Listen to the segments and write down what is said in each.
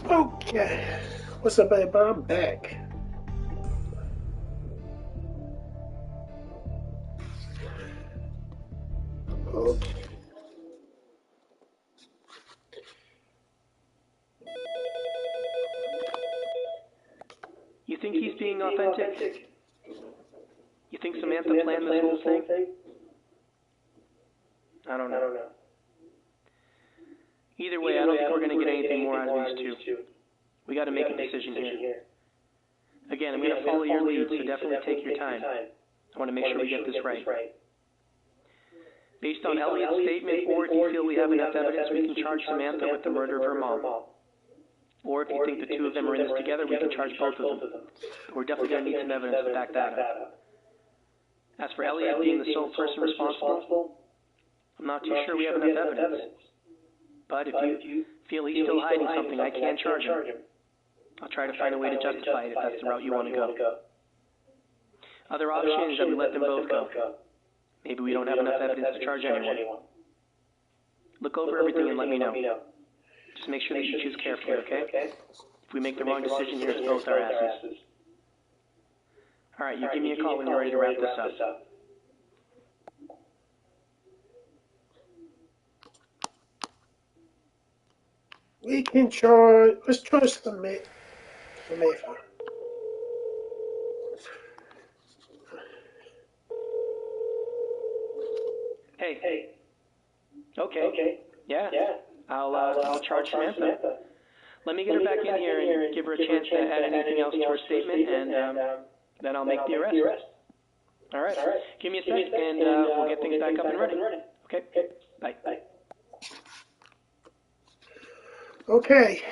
Okay. What's up, babe? I'm back. Okay. You think he's being authentic? You think Samantha planned this whole thing? I don't know. Either way, I don't think we're going to get anything more out of these two. We got to make a decision here. Again, I'm going to follow your lead, so definitely take your time. I want to make sure we get this right. Based on Elliot's statement, or if you feel we have enough evidence, we can charge Samantha with the murder of her mom. Or if you think the two of them are in this together, we can charge both of them. We're definitely going to need some evidence to back that up. As for Elliot being the sole person responsible, I'm not too sure we have enough evidence. But if you feel he's still hiding something, I can charge him. I'll try to find a way to justify it if that's the route you want to go. Other option is that we let them both go. Maybe we don't have enough evidence to charge anyone. Look over everything and let me know. Just make sure that you choose carefully, okay? If we make the wrong decision, here's both our asses. Alright, you give me a call when you're ready to wrap this up. We can charge. Let's charge Samantha. Hey. Okay. Yeah. I'll charge Samantha. Let me get her back in here and give her a chance to add anything else to her statement, and then I'll make the arrest. All right. Give me a sec, and we'll get things back up and running. Okay. Bye. Okay.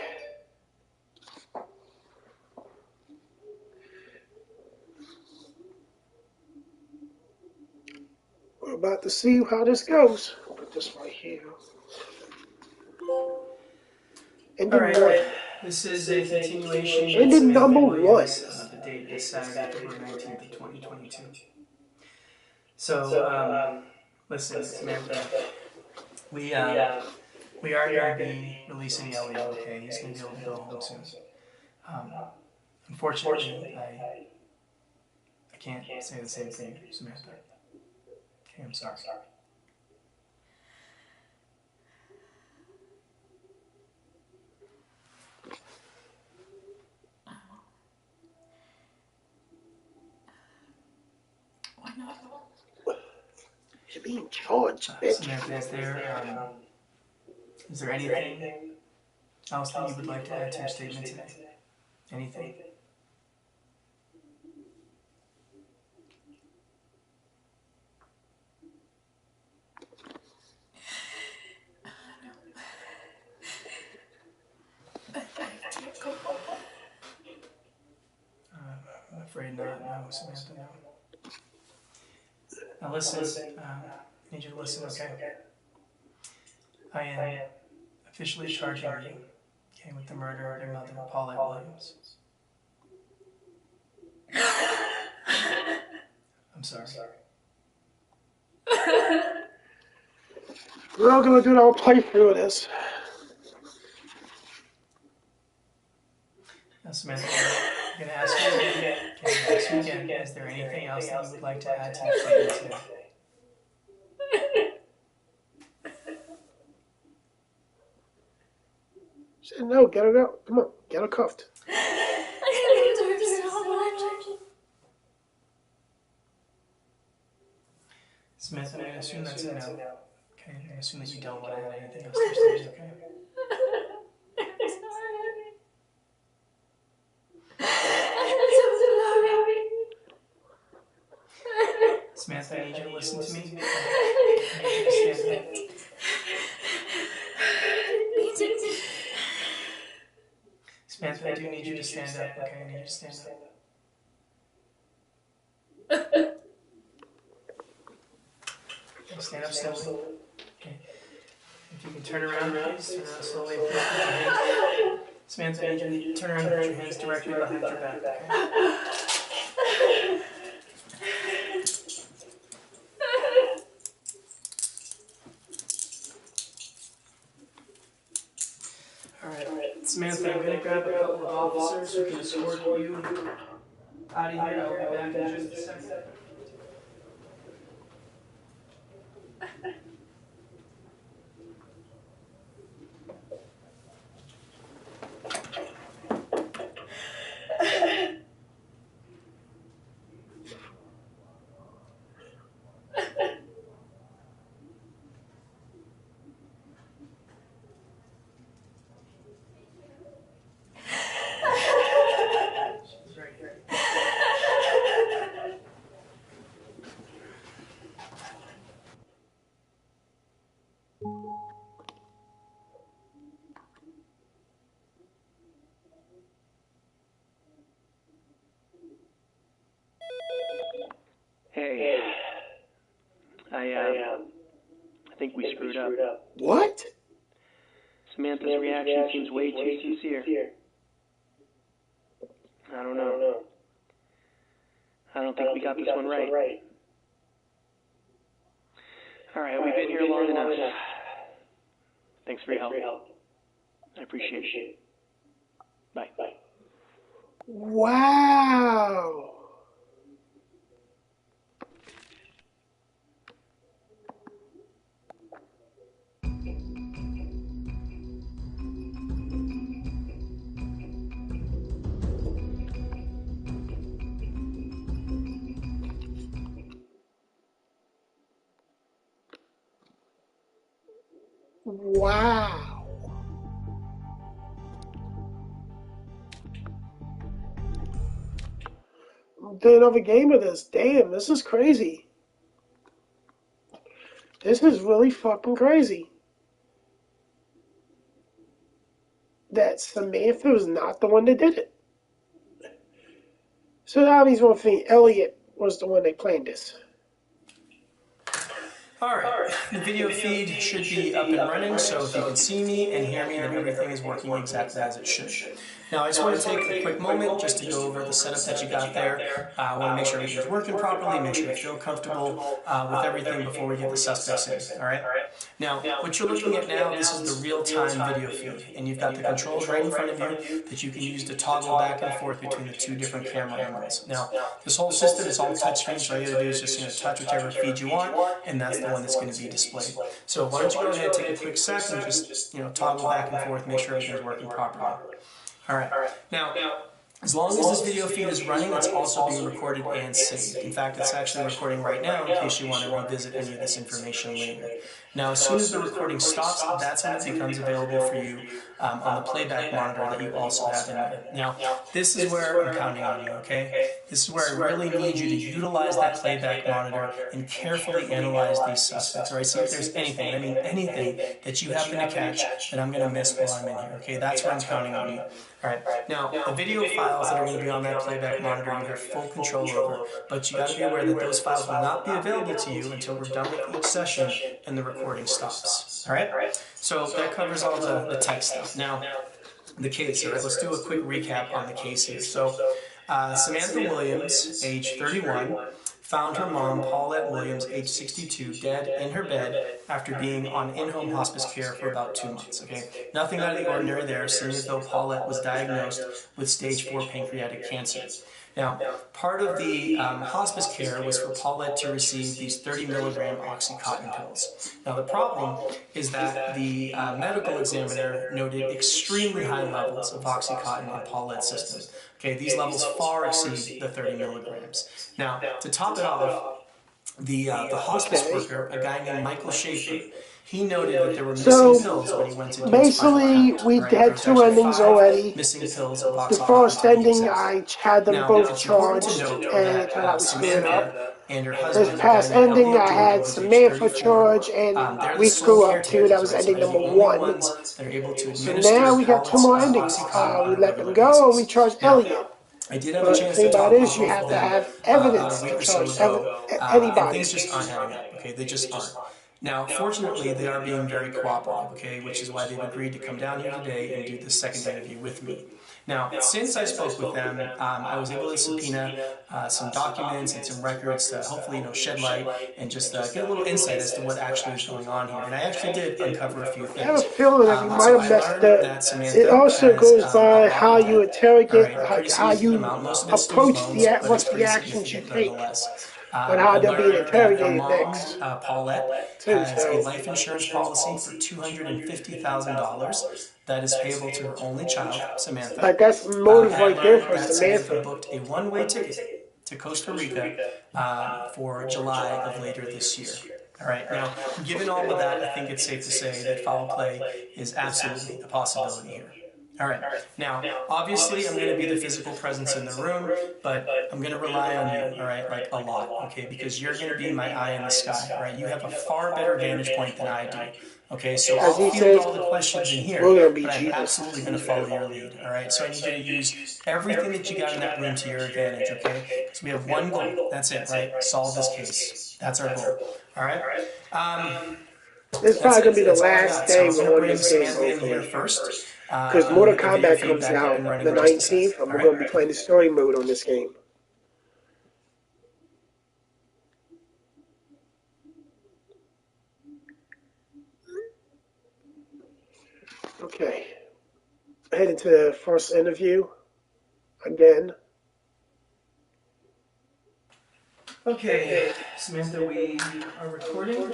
We're about to see how this goes. Put this right here. And all right. This is a continuation. And then number one. The date is Saturday, February 19th of 2022. So, listen, Samantha, we are going to be releasing Elliot, okay? He's going to be able to go home soon. Unfortunately, I can't say the same thing, Samantha. Okay, I'm sorry. Why not? You're being charged, bitch. Samantha, is there anything else that you would like to add to your statement today? Anything? I'm afraid not. No, Samantha, no. Now listen, I need you to listen, okay? I am officially charging you, okay, with the murder of your mother, Paulette Williams. I'm sorry. We're all gonna do our playthrough of this. Now, Samantha, I'm going to ask you again. Is there anything else that you would like to add to your statement today? She said, no, get her out. Come on, get her cuffed. Smith, I'm going to assume that's a no. Okay, I'm going to assume that you don't want to add anything else to your statement, okay? Samantha, I need you to listen to me. I need you to stand up. Samantha, I do need you to stand up, okay? I need you to stand up. Okay, stand up slowly. Okay. If you can turn around, please. Turn around slowly and put your hands. Samantha, I need you to turn around and put your hands directly behind your back, okay? Alright. Samantha, I'm going to grab a couple of officers who can escort you out of here. I'll be back in just a second. Hey, I think we screwed up. What? Samantha's reaction seems way too sincere. I don't know. I don't think we got this one right. All right, we've been here long enough. Thanks for your help. I appreciate it. Bye. Wow. Wow. Did another game of this. Damn, this is crazy. This is really fucking crazy. That Samantha was not the one that did it. So that means one thing, Elliot was the one that planned this. Alright, the video feed should be up and running, so if you can see me and hear me, then everything is working exactly as it should. Now, I just want to take a quick moment just to go over the setup that you got there. I want to make sure everything's working properly, make sure you feel comfortable with everything before we get the suspects in, alright? Now, what you're looking at now, this is the real-time video feed, and you've got the controls right in front of you that you can use to toggle back and forth between the two different camera angles. Now, this whole system is all touchscreen, so all you gotta do is just touch whichever feed you want, and that's the one that's going to be displayed. So why don't you go ahead and take a quick sec and just toggle back and forth, make sure everything's working properly. Alright, now, as long as this video feed is running, it's also being recorded and saved. In fact, it's actually recording right now in case you want to revisit any of this information later. Now, as soon as the recording stops, that's when it becomes available for you on the playback monitor that you also have in there. Now, this is where I'm counting on you, okay? This is where I really need you to utilize that playback monitor and carefully analyze these suspects, right? See if there's anything, I mean anything that you happen to catch that I'm going to miss while I'm in here, okay? That's where I'm counting on you. Alright, now, the video files that are going to be on that playback monitor you have full control over, but you got to be aware that those files will not be available to you until we're done with each session and the recording stops. Alright? So that covers all the tech stuff. Now, the case, alright, let's do a quick recap on the case here. So, Samantha Williams, age 31, found her mom, Paulette Williams, age 62, dead in her bed after being on in-home hospice care for about 2 months, okay? Nothing out of the ordinary there, seeing as though Paulette was diagnosed with stage 4 pancreatic cancer. Now, part of the hospice care was for Paulette to receive these 30 milligram Oxycontin pills. Now, the problem is that the medical examiner noted extremely high levels of Oxycontin in Paulette's system. Okay, these levels far exceed the 30 milligrams. Now, to top it off, the hospice worker, a guy named Michael Schaefer, he noted that there were missing pills when he went to do his final count. We had two endings already. Missing pills of the first ending, I had them both charged, and it turned out we screwed it up. This past ending, I had Samantha charged, and we screwed up too. That was ending number 1. So now we got 2 more endings. We let them go, and we charged Elliot. I did have But a chance the thing to about talk it is, you have to have evidence to charge anybody. things just aren't adding up, okay? They just aren't. Now, fortunately, they are being very cooperative, okay, which is why they've agreed to come down here today and do this second interview with me. Now, since I spoke with them, I was able to subpoena some documents and some records to hopefully, shed light and just get a little insight as to what actually is going on here. And I actually did uncover a few I have a things. feeling that you might So have I messed learned up. that It Samantha also has goes a by lot how of you debt. interrogate, A pretty how significant you amount. Most of it's student approach loans, but what's it's the pretty actions you significant take, nonetheless. on how I they're being learned that her interrogated mom, next, Paulette, too. has a So, life insurance policy for $250,000 that is payable to her only child, Samantha. like, that's motive And I right there learned for that Samantha Samantha. booked a one-way ticket to Costa Rica for July of later this year. All right, now, given all of that, I think it's safe to say that foul play is absolutely a possibility here. All right, now, obviously, I'm going to be the physical presence in the room, but I'm going to rely on you, all right, like a lot, okay, because you're going to be my eye in the sky, all right? You have a far better vantage point than I do, okay? So As I'll he field says, all the questions in we're here, going to be but I'm Jesus. absolutely going to follow your lead, all right? So I need you to use everything that you got in that room to your advantage, okay? Because we have one goal. That's it, right? Solve this case. That's our goal, all right? This is That's probably going it. to be the That's all I last got. So day I'm going we're to on bring this game, Samantha in here hopefully. first. Because I'm going Mortal to get the video Kombat feed comes back up out and running the in just a sec. 19th, and All we're right? going to be playing the story mode on this game. Okay. Heading to the first interview again. Okay, Samantha, we are recording.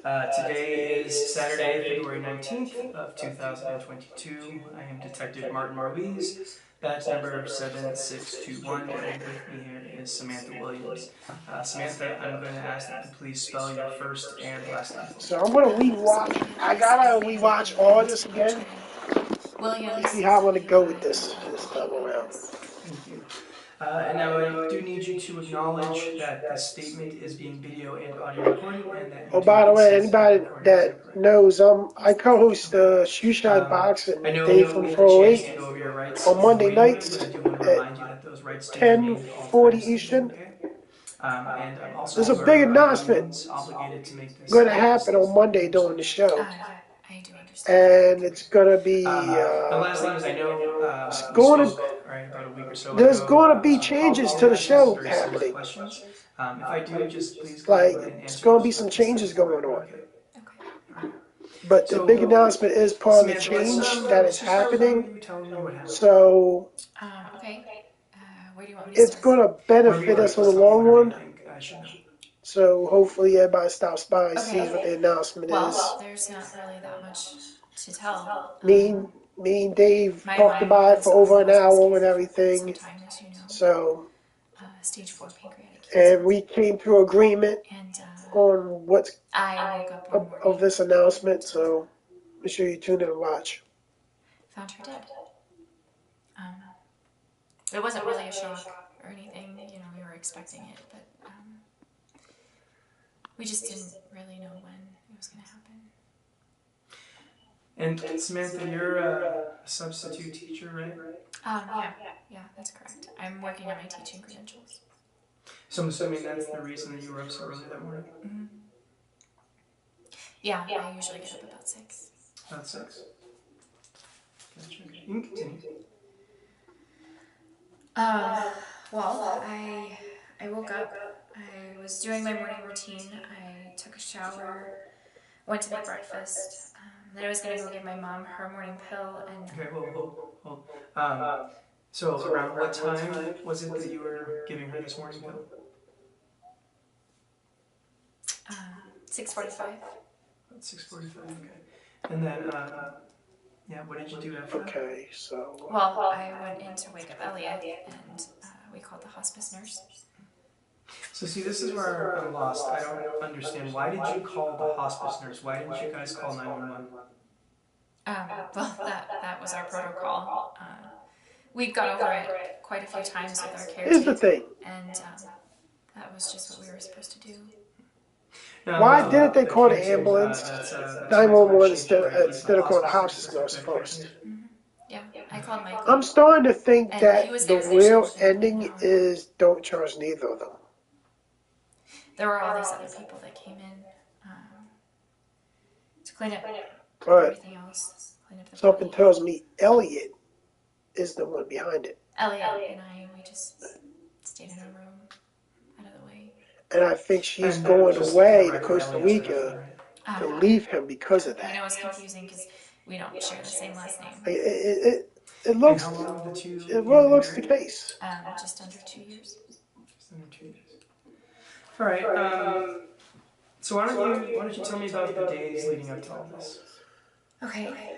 Today is Saturday, February 19th of 2022. I am Detective Martin Ruiz. Badge number 7621, and with me here is Samantha Williams. Samantha, I'm going to ask that you please spell your first and last name for me. So I'm going to rewatch. I got to rewatch all this again to see how I'm going to go with this time around. Thank you. And now I do need you to acknowledge that this statement is being video and audio recorded, and that you Oh, do by the way, consent to the anybody recording as that incorrect. knows, I co-host the Shoe Shine Box I and know Dave we from had a chance to 408 go over your rights on in the Monday waiting room, nights but I do want to at remind you that those rights do remain at all 10:40 times, Eastern. okay? And I'm also There's a aware big we're by no announcement means obligated to make this going to happen on Monday during the show. I do understand. And it's going to be, the last thing is I know it's we going spoke, to, right, about a week or so there's ago. going to be I'll changes to the ask you some show very similar happening. questions. If I do, just please go Like, ahead and it's answer going to those be some questions changes for the going record, on. okay? Okay. But the big announcement is part of the Samantha, change that is let's just start with happening. you telling me what happened. So Okay. Where do you want me to it's start? going to benefit us in the long run. I should know. So hopefully everybody stops by and Okay. sees what the announcement is. Well, there's not really that much to tell. Me and Dave My talked mom about it was for over an hour and for some everything. time, as you know. So, Stage 4 pancreatic cancer. and we came to agreement And on what's I woke up one morning of this announcement. So make sure you tune in and watch. found her dead. It wasn't really a shock or anything. You know, we were expecting it, but we just didn't really know when it was going to happen. And Samantha, you're a substitute teacher, right? Yeah, that's correct. I'm working on my teaching credentials. So I'm assuming that's the reason that you were up so early that morning? Mm-hmm. Yeah, I usually get up about 6. About 6? Gotcha. You can continue. Well, I woke up, I was doing my morning routine, I took a shower, went to make breakfast, then I was going to go give my mom her morning pill, and... Okay, hold. So around what time was it that you were giving her this morning pill? 6:45. About 6:45, okay. And then, yeah, what did you do after that? Okay, so. Well, I went in to wake up Elliot, and we called the hospice nurse. So see, this is where I'm lost. I don't understand. Why did you call the hospice nurse? Why didn't you guys call 911? Well, that was our protocol. We'd gone over it quite a few times with our care Here's team, the thing. and that was just what we were supposed to do. Now, Why didn't they call the cancer, ambulance, that's 911, instead of calling the hospice nurse first? Mm-hmm. Yeah, I called Michael. I'm starting to think And that he was the there real patiently for ending an hour. is don't charge neither of them. There were all these other people that came in. clean up But everything else. Clean up the something body. tells me Elliot is the one behind it. Elliot and we just stayed in our room, out of the way. And I think she's And, going just away for to the record, Costa Elliot's Rica girlfriend, right? to leave him because of You know, that. it's confusing because we don't share the same last name. It And looks, how long have the two it really looks the married? case. Just under 2 years. Just under 2 years. All right. So why don't you tell me about the days leading up to all this? Okay.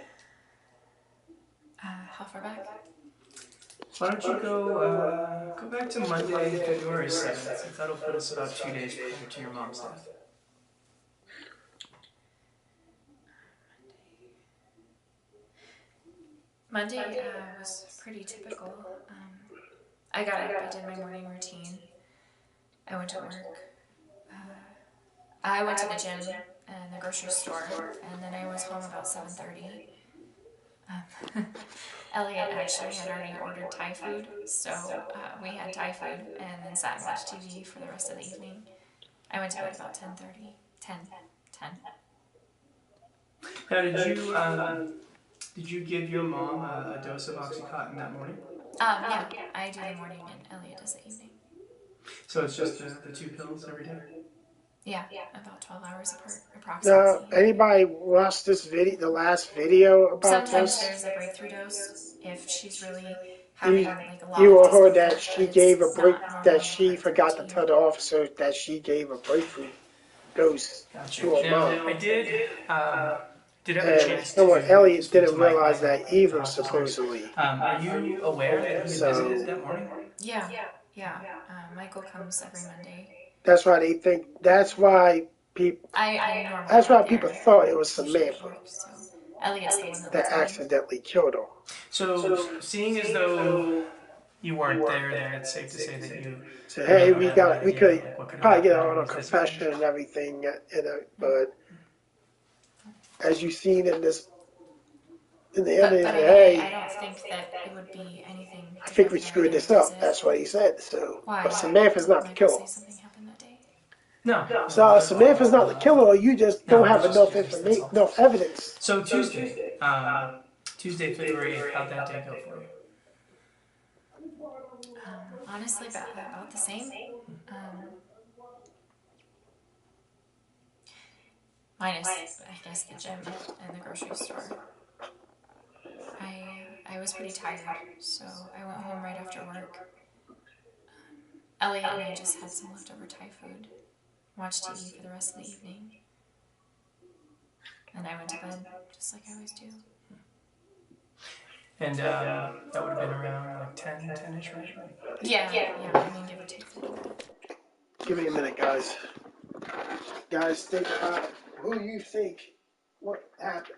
How far back? Why don't you go back to Monday, February 7th, since that'll put us about 2 days prior to your mom's death. Monday was pretty typical. I got up, I did my morning routine. I went to work. I went to the gym and the grocery store, and then I was home about 7:30. Elliot actually had already ordered Thai food, so we had Thai food and then sat and watched TV for the rest of the evening. I went to bed about 10:30, 10. Now, did you give your mom a dose of OxyContin that morning? Yeah, I do the morning and Elliot does the evening. So it's just the 2 pills every day? Yeah, about 12 hours apart, Now, approximately. anybody watched this video, the last video about Sometimes this? there's a breakthrough dose if she's really having like a lot You of will heard discomfort. that she gave a break, Not normal that in she her forgot to routine. tell the officer that she gave a breakthrough dose to her Now, mom. I did have a And chance someone, to Elliot, speak didn't to realize Michael that either, officers. supposedly. Are you aware that he So- visited that morning? Yeah. Michael comes every Monday. That's why they think, that's why people, I normally that's why not people there. thought it was Usually at Samantha work, so Elliot's the one that that lets me. accidentally killed her. So, seeing as though you weren't there, then it's safe to say that you So hey, we idea could of, like, what could have probably get happened on a during his visiting. confession and everything, but as you've seen in this, in the end, But I hey, don't think that it would be anything I think different we than a screwed regular this up. visit. That's what he said. So, Why? but Samantha's not the Michael killer. say something happened that day? No. So Samantha's not the killer. You just No, don't I have was just enough curious, that's information, all. enough evidence. So Tuesday, Tuesday, February 8th, how'd that day go for you? Honestly, about the same. Minus, I guess, the gym and the grocery store. I was pretty tired, so I went home right after work. Elliot and I just had some leftover Thai food, watched TV for the rest of the evening, and I went to bed just like I always do. And that would have been around like 10-ish, right? Yeah, I mean, give or take a little bit. Give me a minute, guys. Guys, think about who you think what happened.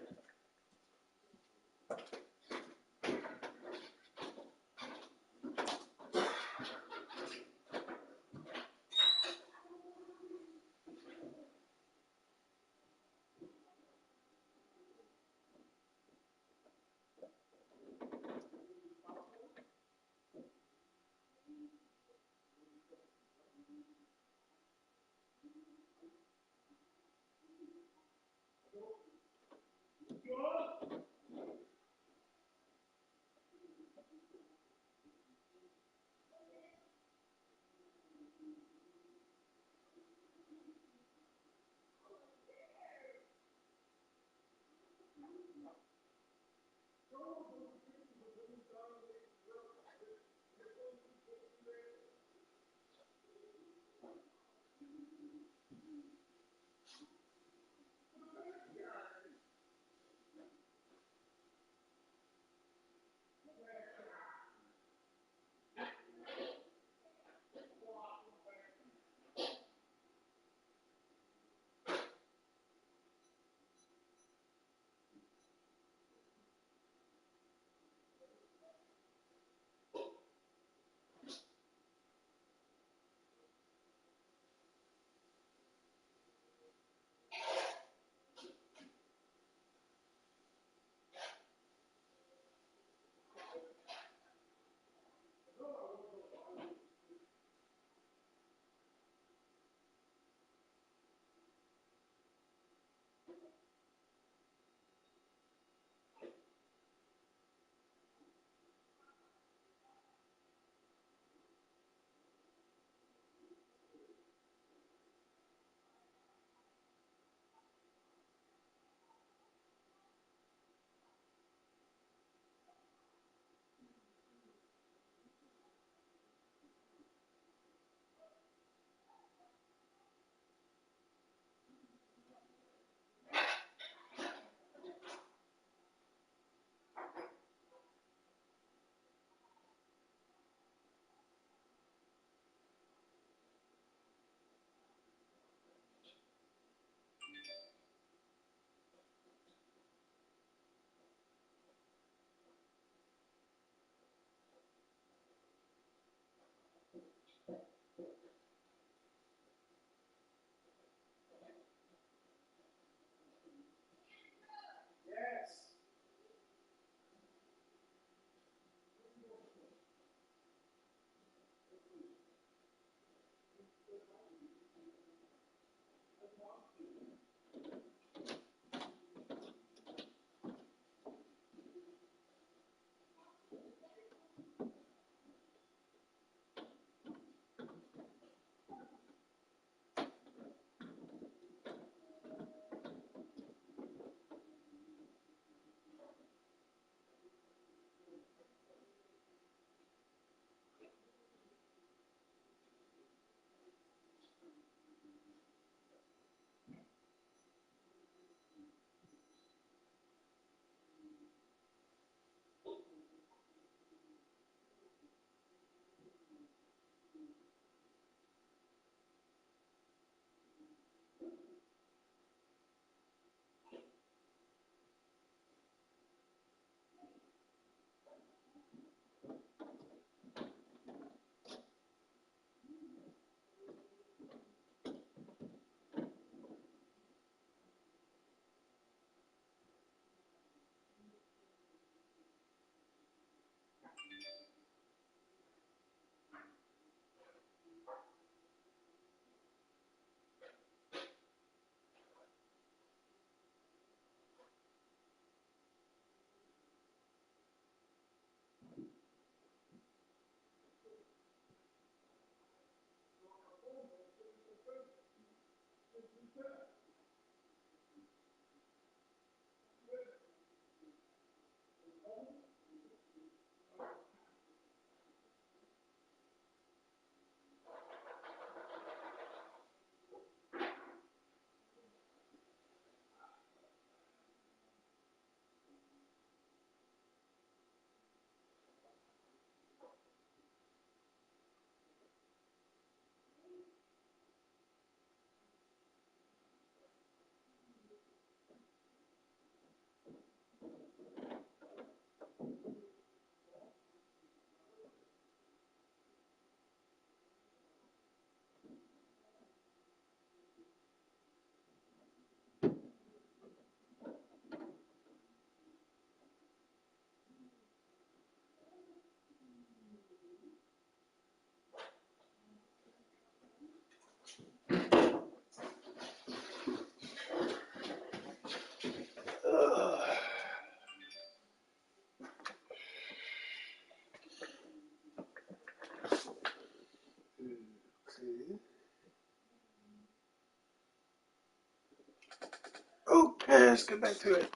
let's get back to it.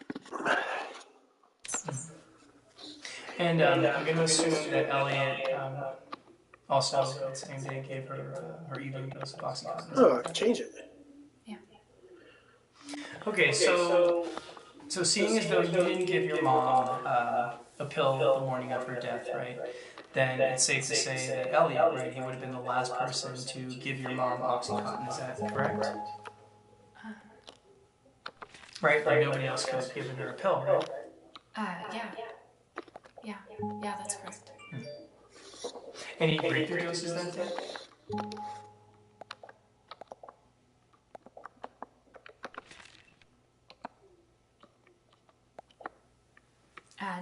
And I'm going to assume that Elliot also that same day gave her her evening dose of OxyContin. Oh, I can change it. Yeah. Okay, so seeing as though you didn't give your mom a pill the morning of her death, right? Then it's safe to say that Elliot, right? He would have been the last person to give your mom OxyContin. Is that correct? Right? Like nobody else could have given her a pill, right? Yeah, that's correct. Any breakthrough doses that day?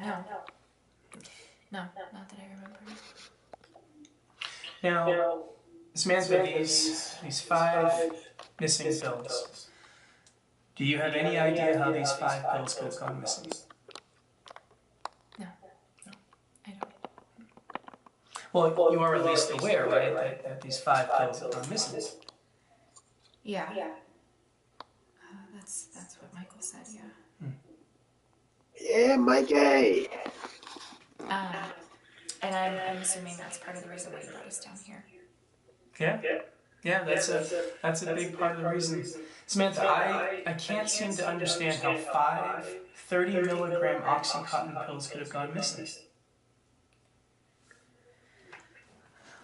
No. No, not that I remember. Now, Samantha, these 5 missing pills. Do you have any idea how these 5 pills could have gone missing? No, I don't. Well, you are at least aware, right, that these 5 pills have gone missing. Yeah. That's what Michael said, yeah. Yeah, Mikey! And I'm assuming that's part of the reason why you brought us down here. Yeah, that's a big part of the reason. Samantha, I can't seem to understand how 5 30-milligram OxyContin pills could have gone missing.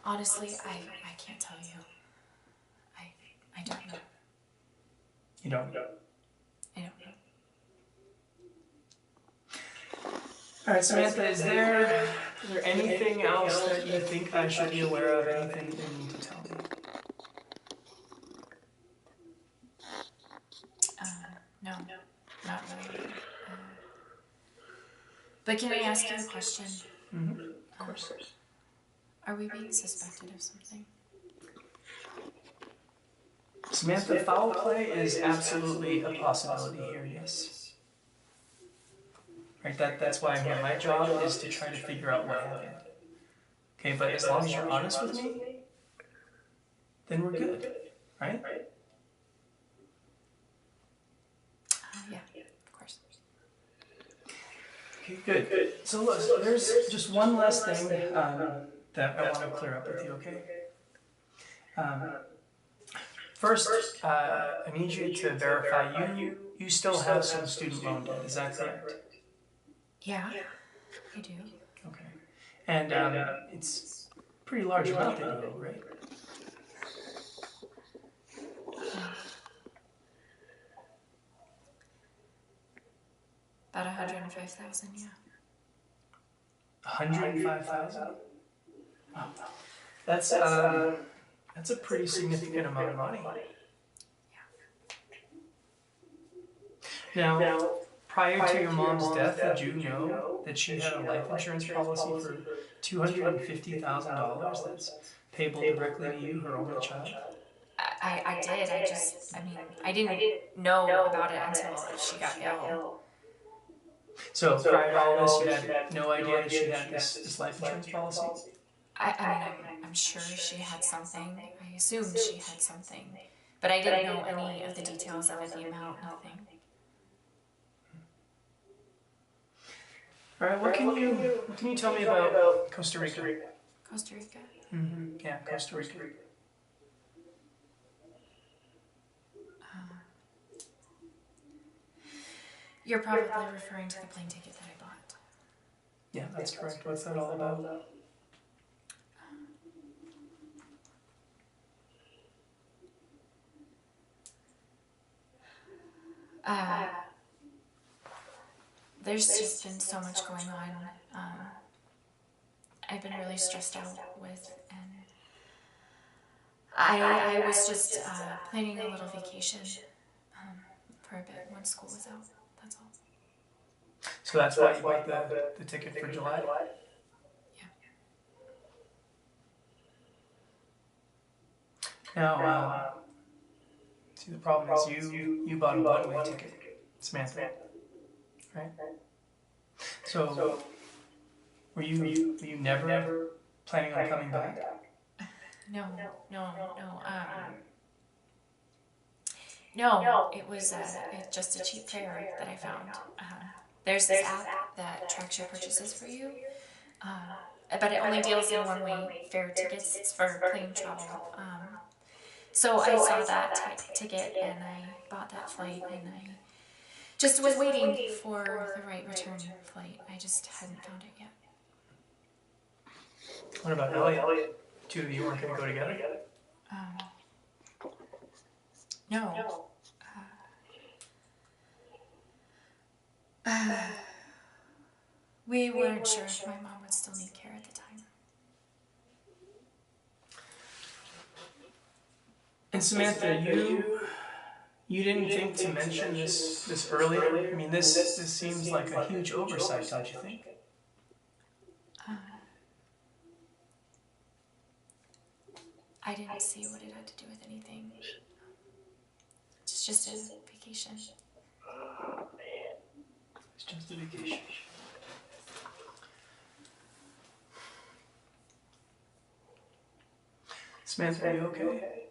Honestly, I can't tell you. I don't know. You don't know? I don't know. All right, Samantha, is there anything else that you think I should be aware of? Anything that you need to tell me? No, not really. But can I ask you a question? Mm-hmm. Of course. Are we being suspected of something? Samantha, foul play is absolutely a possibility here, yes. Right, that's why I'm here. My job is to try to figure out what happened. Okay, but as long as you're honest with me, then we're good, right? Yeah, of course. Okay, good. So look, there's just one last thing that I want to clear up with you, okay? First, I need you to verify you still have some student loan debt. Is that correct? Yeah, I do. Okay. And it's a pretty large amount that you owe, right? About 105,000, yeah. 105,000? Wow. That's a pretty significant amount of money. Now, prior to your mom's death, did you know that she had a life insurance policy for $250,000 that's payable directly to you, her only child? I did. I didn't know about it until she got ill. So prior to all this, you had no idea that she had this life insurance policy? I'm sure she had something. I assumed she had something. But I didn't know any of the details of it, the amount, nothing. All right, what can you tell me about Costa Rica? Costa Rica? Mm-hmm. Yeah, Costa Rica. You're probably referring to the plane ticket that I bought. Yeah, that's correct. What's that all about? There's just been so much going on. I've been really stressed out with, and I was just planning a little vacation for a bit when school was out. That's all. So that's why you bought the ticket for July? Yeah. Now, see, the problem is you bought a one-way ticket, Samantha, right? So, were you never planning on coming back? No. No, it was just a cheap fare that I found. There's this app that tracks your purchases for you, but it only deals in one-way fare tickets. It's for plane travel. So I saw that ticket and I bought that flight, and I just was waiting for the right return flight. I just hadn't found it yet. What about Elliot? Two of you weren't going to go together? No. We weren't sure if my mom would still need care at the time. And Samantha, you didn't think to mention this earlier? I mean, this seems like a huge oversight, don't you think? I didn't see what it had to do with anything. It's just a vacation. It's just a vacation. Samantha, are you okay?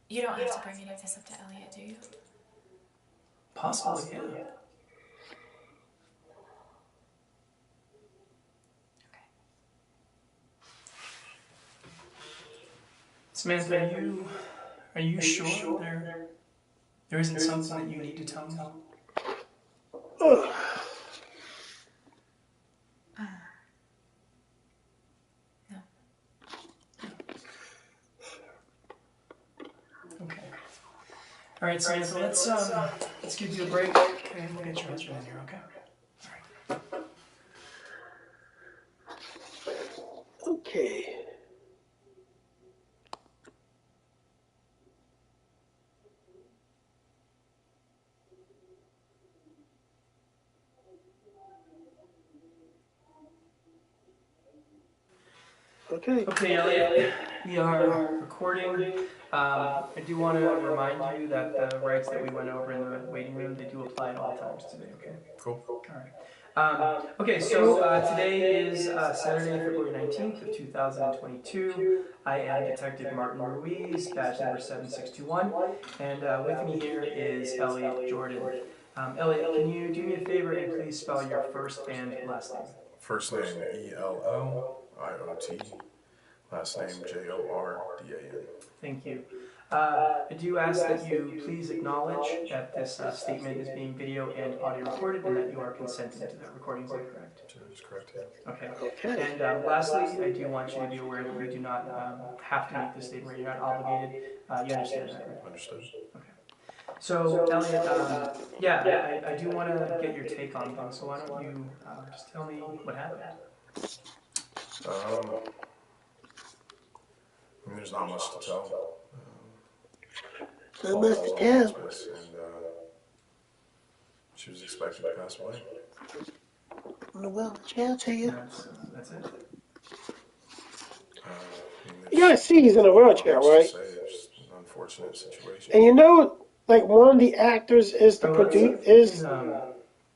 You don't have to bring any of this up to Elliot, do you? Possibly, yeah. Okay. Samantha, are you sure there isn't something that you need to tell me? Ugh. No. Okay. All right, Samantha, let's give you a break. Okay, we'll get your husband in here, okay? All right. Okay. Okay, Elliot, we are recording. I do want to remind you that the rights that we went over in the waiting room, they do apply at all times today, okay? Cool. All right. Okay, so today is Saturday, February 19th of 2022. I am Detective Martin Ruiz, badge number 7621, and with me here is Elliot Jordan. Elliot, can you do me a favor and please spell your first and last name? First name ELLIOT, last name JORDAN. Thank you. I do ask that you please acknowledge that this statement is being video and audio recorded and that you are consenting to that recording. Is that correct? That is correct, yeah. Okay. And lastly, I do want you to be aware that you do not have to make this statement. You're not obligated. You understand that, right? Understood. Okay. So, Elliot, yeah, I do want to get your take on things. So why don't you just tell me what happened? I mean, there's not much to tell. So much to tell. And she was expected to pass away. In the wheelchair to you. That's it. You gotta see he's in a wheelchair, right? It's an unfortunate situation. And you know, like one of the actors is the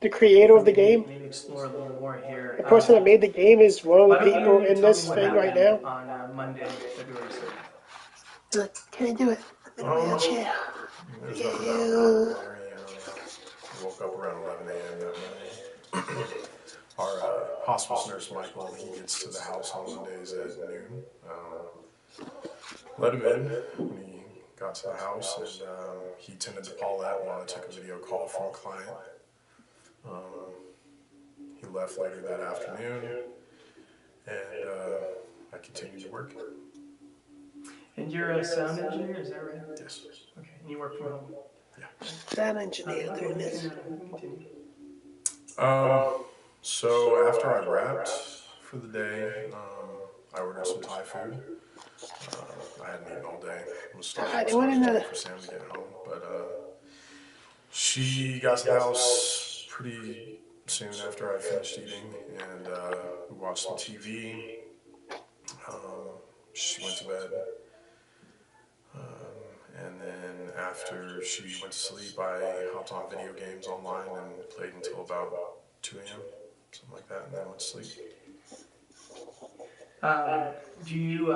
the creator of the game. Maybe explore a little more here. The person that made the game is one of the people in this thing right now. On Monday, February 6th. Like, can I do it? I'm in a wheelchair. There's nothing out there. We woke up around 11 a.m. that morning. Our hospice nurse, Michael, he gets to the house on Mondays at noon. Let him in when he got to the house, and he tended to Paulette while I took a video call from a client. He left later that afternoon, and I continued to work. And you're a sound engineer, is that right? Yes. Okay, and you work from home? Yeah. Sound engineer doing this. So after I wrapped for the day, I ordered some Thai food. I hadn't eaten all day. I was starting for Sam to get home, but she got to the house pretty soon after I finished eating, and we watched some TV. She went to bed. And then after she went to sleep, I hopped on video games online and played until about 2 a.m., something like that, and then went to sleep. Do you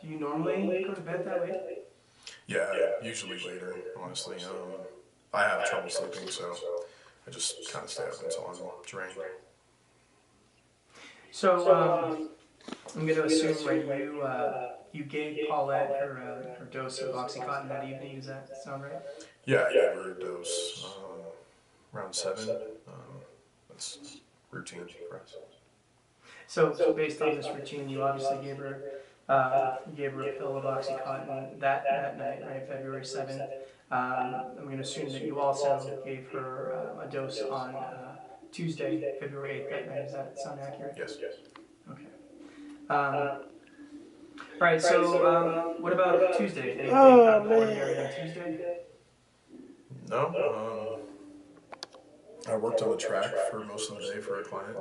normally go to bed that late? Yeah, usually later, honestly. I have trouble sleeping, so I just kind of stay up until I'm drained. So, I'm going to assume, right, you gave Paulette her dose of OxyContin that evening. Does that sound right? Yeah, I gave her a dose around 7. That's routine for us. So based on this routine, you obviously gave her a pill of OxyContin that night, right, February 7th. I'm going to assume that you also gave her a dose on Tuesday, February 8th that night. Does that sound accurate? Yes. Okay. All right, so what about Tuesday? Anything ordinary on Tuesday? No. I worked on the track for most of the day for a client.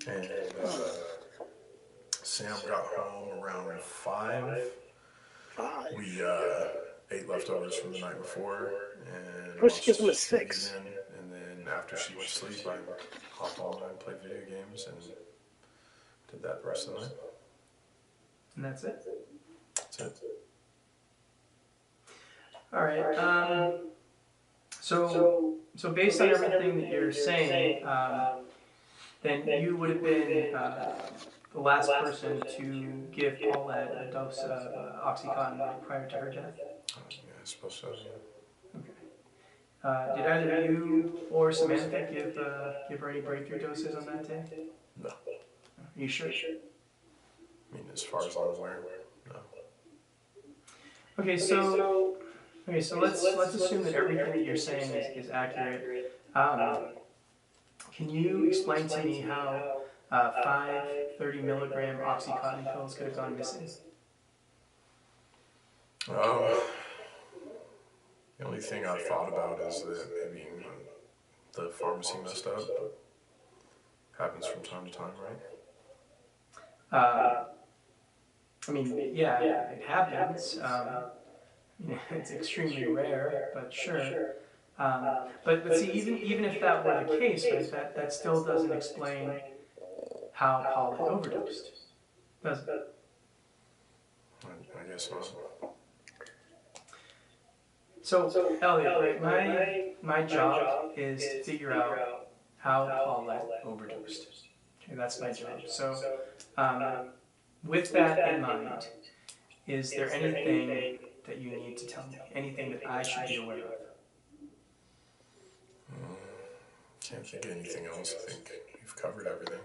And Sam got home around 5. We ate leftovers from the night before, and First she gives him a 6. And then after she went to sleep, I hopped on and played video games and did that the rest of the night. And that's it? That's it. All right. So based on everything that you're saying, then you would have been the last person to give Paulette a dose of OxyContin prior to her death? Yeah, I suppose so, yeah. Okay. Did either you or Samantha give her any breakthrough doses on that day? No. Are you sure? I mean, as far as I'm aware, no. Okay, so let's assume that everything that you're saying is accurate. Can you explain to me how 5 30-milligram OxyContin pills could have gone missing? The only thing I've thought about is that maybe the pharmacy messed up, but happens from time to time, right? I mean, yeah, it happens. It's extremely rare, but sure. But see, even if that were the case, right, that still doesn't explain how Paulette overdosed, does it? I guess not. So, Elliot, right, my job is to figure out how Paulette overdosed. Okay, that's my job. So, with that in mind, is there anything that you need to tell me? Anything that I should be aware of? Can't think of anything else. I think you've covered everything.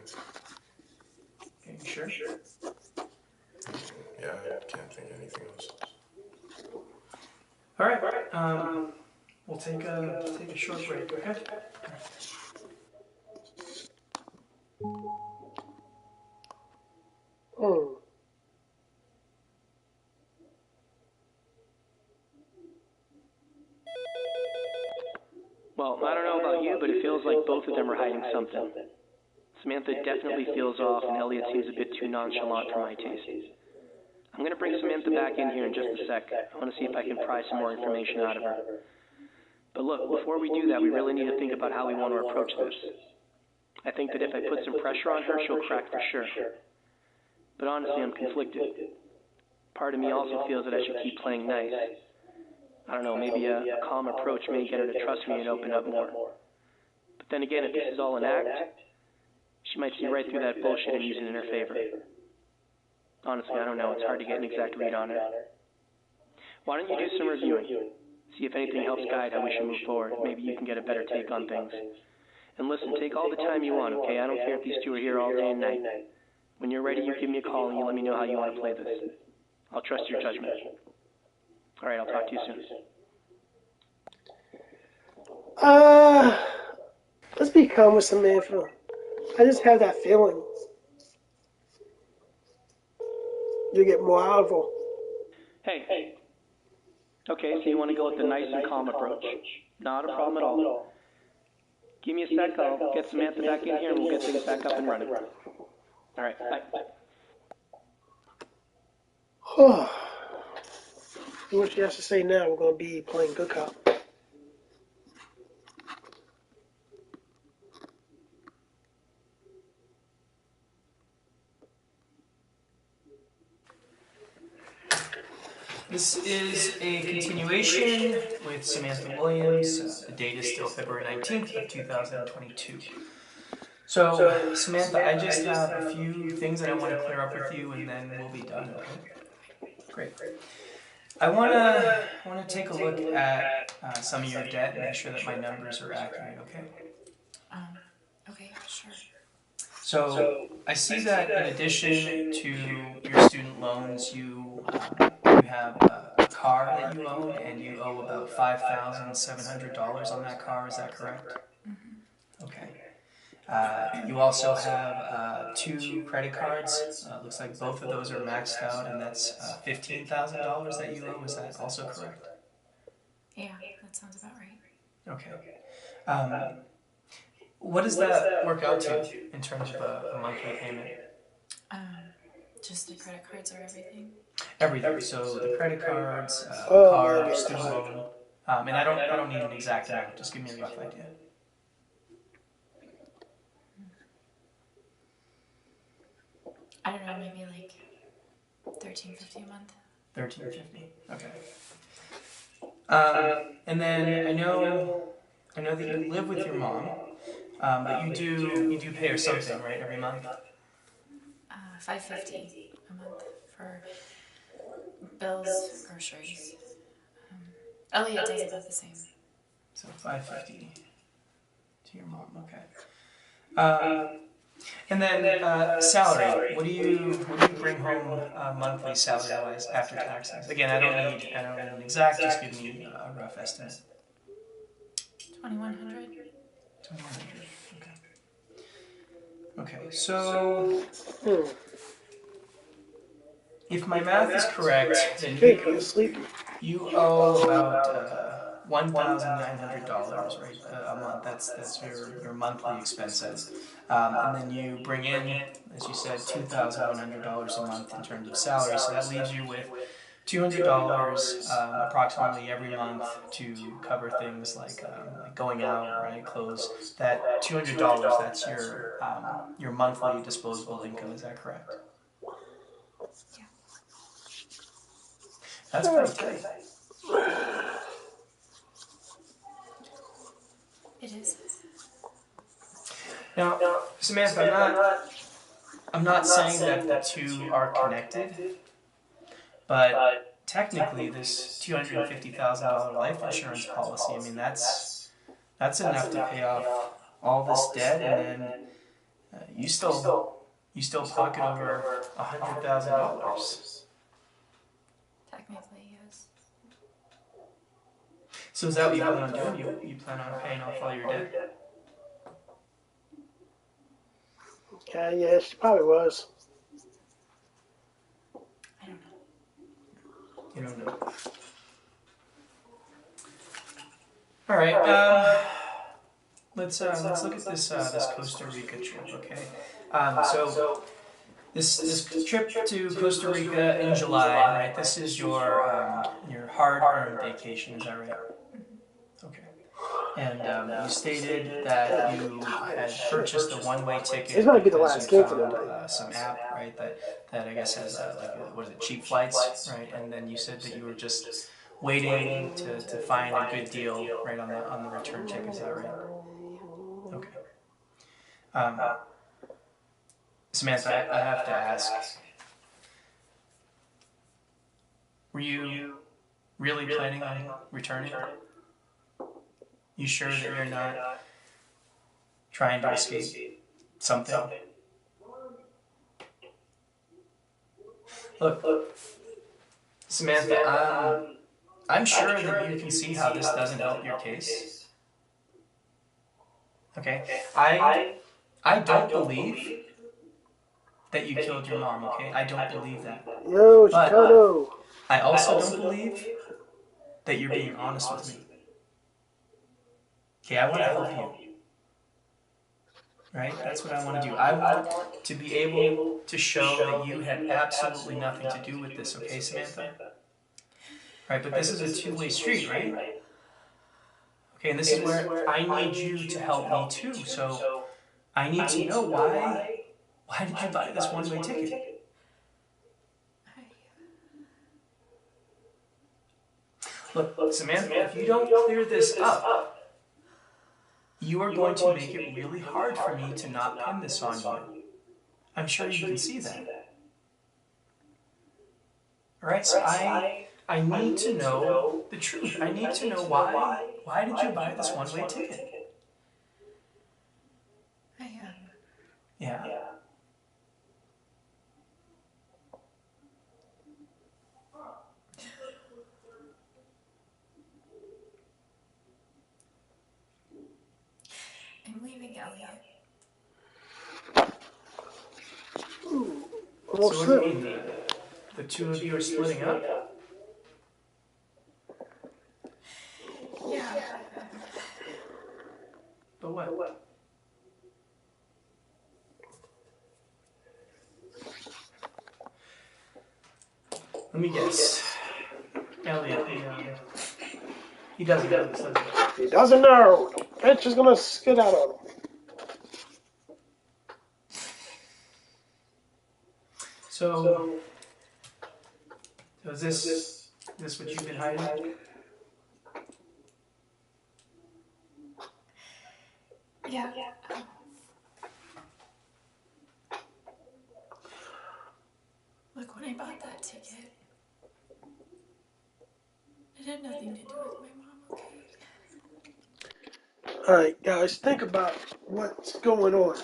Okay, you sure? Yeah, I can't think of anything else. All right. We'll take a short break. Okay. Well, I don't know about you, but it feels like both of them are hiding something. Samantha definitely feels off, and Elliot seems a bit too nonchalant for my taste. I'm going to bring Samantha back in here in just a sec. I want to see if I can pry some more information out of her. But look, before we do that, we really need to think about how we want to approach this. I think that if I put some pressure on her, she'll crack for sure. But honestly, I'm conflicted. Part of me also feels that I should keep playing nice. I don't know, maybe a calm approach may get her to trust me and open up more. But then again, if this is all an act, she might see right through that bullshit and use it in her favor. Honestly, I don't know. It's hard to get an exact read on her. Why don't you do some reviewing? See if anything helps guide how we should move forward. Maybe you can get a better take on things. And listen, take all the time you want, okay? I don't care if these two are here all day and night. When you're ready, you give me a call and you let me know how you want to play this. I'll trust your judgment. All right, I'll talk to you soon. Let's be calm with Samantha. I just have that feeling. You get more out of her. Hey. Okay, so you want to go with the nice and calm approach. Not a problem at all. Give me a sec, I'll get Samantha back in here and we'll get things back up and running. All right, bye. See what she has to say now. We're going to be playing good cop. This is a continuation with Samantha Williams. The date is still February 19th of 2022. So, Samantha, I just have a few things that I want to clear up with you, and then we'll be done, okay? Great. I want to take a look at some of your debt and make sure that my numbers are accurate, okay? Okay, sure. So, I see that in addition to your student loans, you have a car that you own, and you owe about $5,700 on that car, is that correct? Mm-hmm. Okay. You also have 2 credit cards. Looks like both of those are maxed out, and that's $15,000 that you owe. Is that also correct? Yeah, that sounds about right. Okay. What does that work out to in terms of a monthly payment? Just the credit cards or everything? Everything. So the credit cards, car, student loan, and I don't need an exact amount. Just give me a rough idea. I don't know, maybe like $13.50 a month. $13.50. Okay. And then I know that you live with your mom, but you do pay her something, right, every month? $5.50 a month for bills, groceries. Elliot does about the same. So $5.50 to your mom. Okay. And then salary. What do you bring home monthly salary-wise after taxes? Again, I don't need an exact. Just give me a rough estimate. $2,100. Okay. Okay. So, if my math is correct, then you owe about $1,900, right, a month. That's your monthly expenses, and then you bring in, as you said, $2,100 a month in terms of salary. So that leaves you with $200 approximately every month to cover things like going out, right, clothes. That $200, that's your monthly disposable income. Is that correct? Yeah. That's pretty tight. It is. Now, Samantha, I'm not saying that the two are connected, but technically this $250,000 life insurance policy, I mean, that's enough to pay off all this debt, and then you still pocket over $100,000. Technically, yes. So is that what you plan on doing? You plan on paying off all your debt? Yeah, she probably was. I don't know. You don't know. All right. Let's look at this Costa Rica trip, okay? So this trip to Costa Rica in July, right? This is your hard-earned vacation, is that right? Okay. And you stated that you had purchased a one-way ticket. It's gonna be the because last you game for them. found, some app, right? That I guess has what is it, cheap flights, right? And then you said that you were just waiting to find a good deal, right, on the return ticket. Is that right? Okay. Samantha, I have to ask. Were you really planning on returning? You sure that you're not trying to escape something? Look, Samantha, I'm sure that you can see how this doesn't help your case. Okay? I don't believe that you killed your mom, okay? I don't believe that. Yo, But Chicago. I also don't believe that you're being honest with me. Okay, I want to help you. Right? That's what I want to do. I want to be able to show that you had absolutely nothing to do with this, okay, Samantha? Right, but this is a two-way street, right? Okay, and this is where I need you to help me too. So I need to know why did you buy this one-way ticket? Look, Samantha, if you don't clear this up, you are going to make it really hard for me to not pin this on you. I'm sure you can see that. All right, so I need to know the truth. I need to know why. Why did you buy this one-way ticket? Yeah. I'm leaving Elliot. So what do you mean? The two of you are splitting up? Yeah. But what? Let me guess. Elliot, he doesn't know this, does he? He doesn't know. The bitch is gonna skid out on him. So is this what you've been hiding? Yeah. Look, when I bought that ticket, it had nothing to do with my mom, okay? Alright, guys, think about what's going on.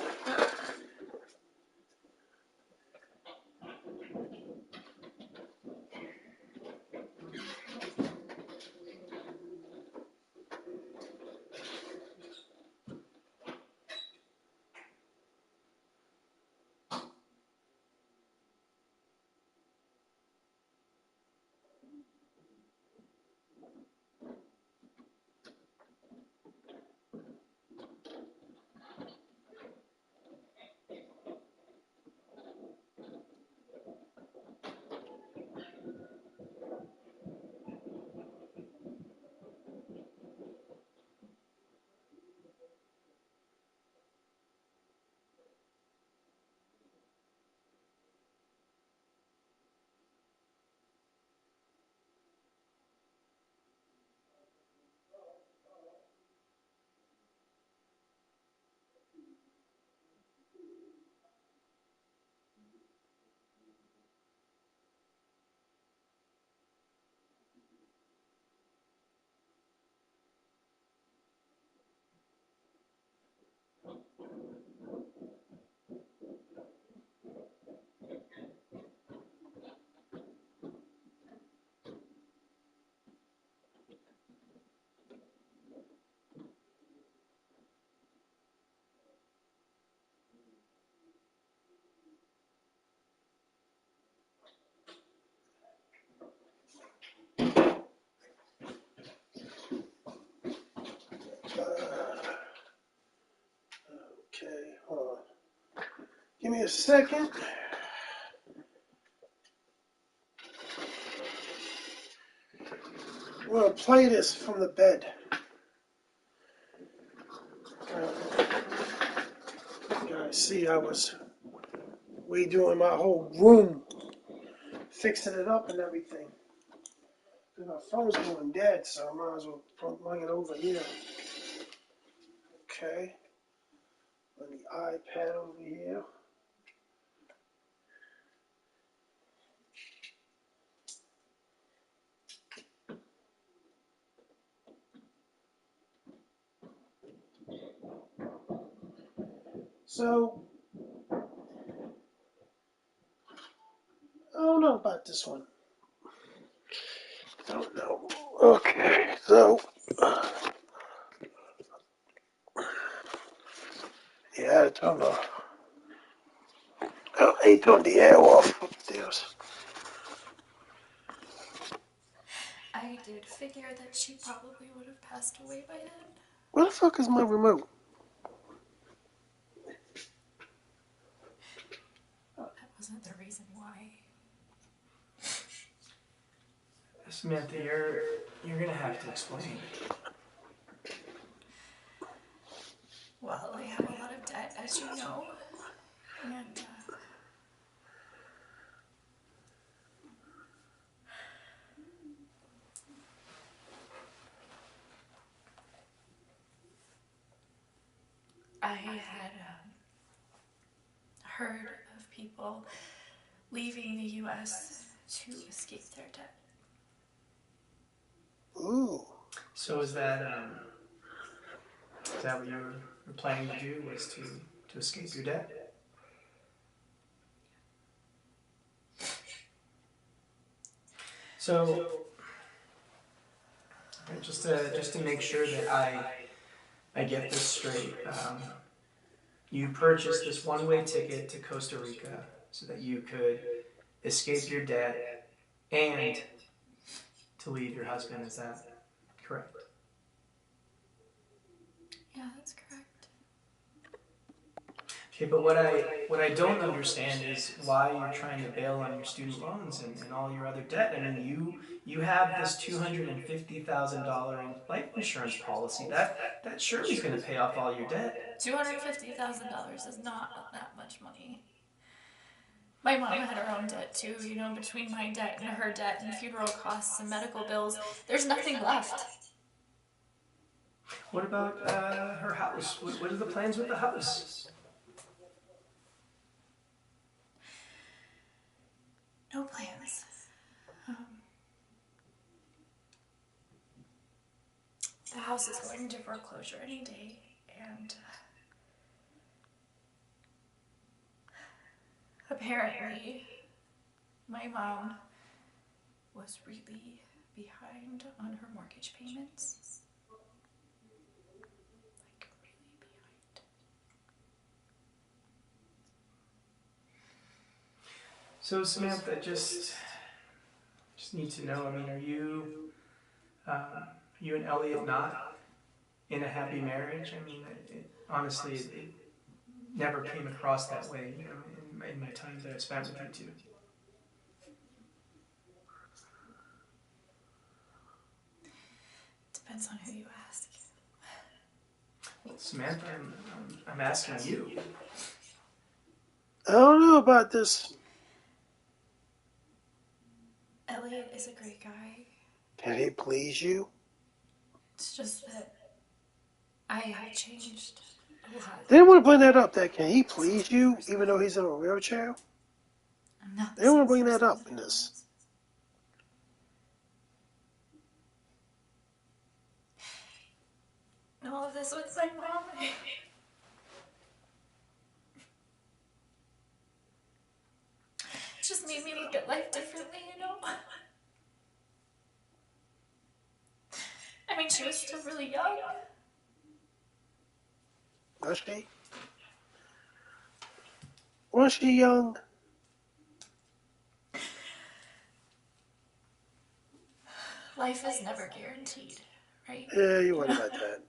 Okay, hold on. Give me a second. We're gonna play this from the bed. You guys see, I was redoing my whole room, fixing it up and everything. My phone's going dead, so I might as well plug it over here. Okay. On the iPad over here. So, I don't know about this one. I don't know. Okay, so, yeah, I don't know. I turned the air off upstairs. I did figure that she probably would have passed away by then. Where the fuck is my remote? That wasn't the reason why. Samantha, you're gonna have to explain. Well, I have a lot of debt, as you know. And, I had heard of people leaving the U.S. to escape their debt. Ooh. So is that what you were planning to do, was to escape your debt? So, just to make sure that I get this straight, you purchased this one-way ticket to Costa Rica so that you could escape your debt and to leave your husband. Is that correct? Yeah, that's correct. Okay, but what I don't understand is why you're trying to bail on your student loans and all your other debt. I mean, you have this $250,000 life insurance policy that surely is going to pay off all your debt. $250,000 is not that much money. My mom had her own debt too, you know, between my debt and her debt and funeral costs and medical bills. There's nothing left. What about her house? What are the plans with the house? No plans. The house is going into foreclosure any day, and apparently my mom was really behind on her mortgage payments. Like, really behind. So Samantha, just need to know, I mean, are you and Elliot not in a happy marriage? I mean, honestly, it never came across that way, you know, in my time that I spent with you two. Depends on who you ask. Well, Samantha, I'm asking you. I don't know about this. Elliot is a great guy. Can he please you? It's just that I have changed a lot. They didn't want to bring that up. That can he please you, even though he's in a wheelchair? I'm not They don't want to bring that up in this. And all of this with my mom. It just made me look at life differently, you know? I mean, she was still really young. Was she? Was she young? Life is never guaranteed, right? Yeah, you're right about that.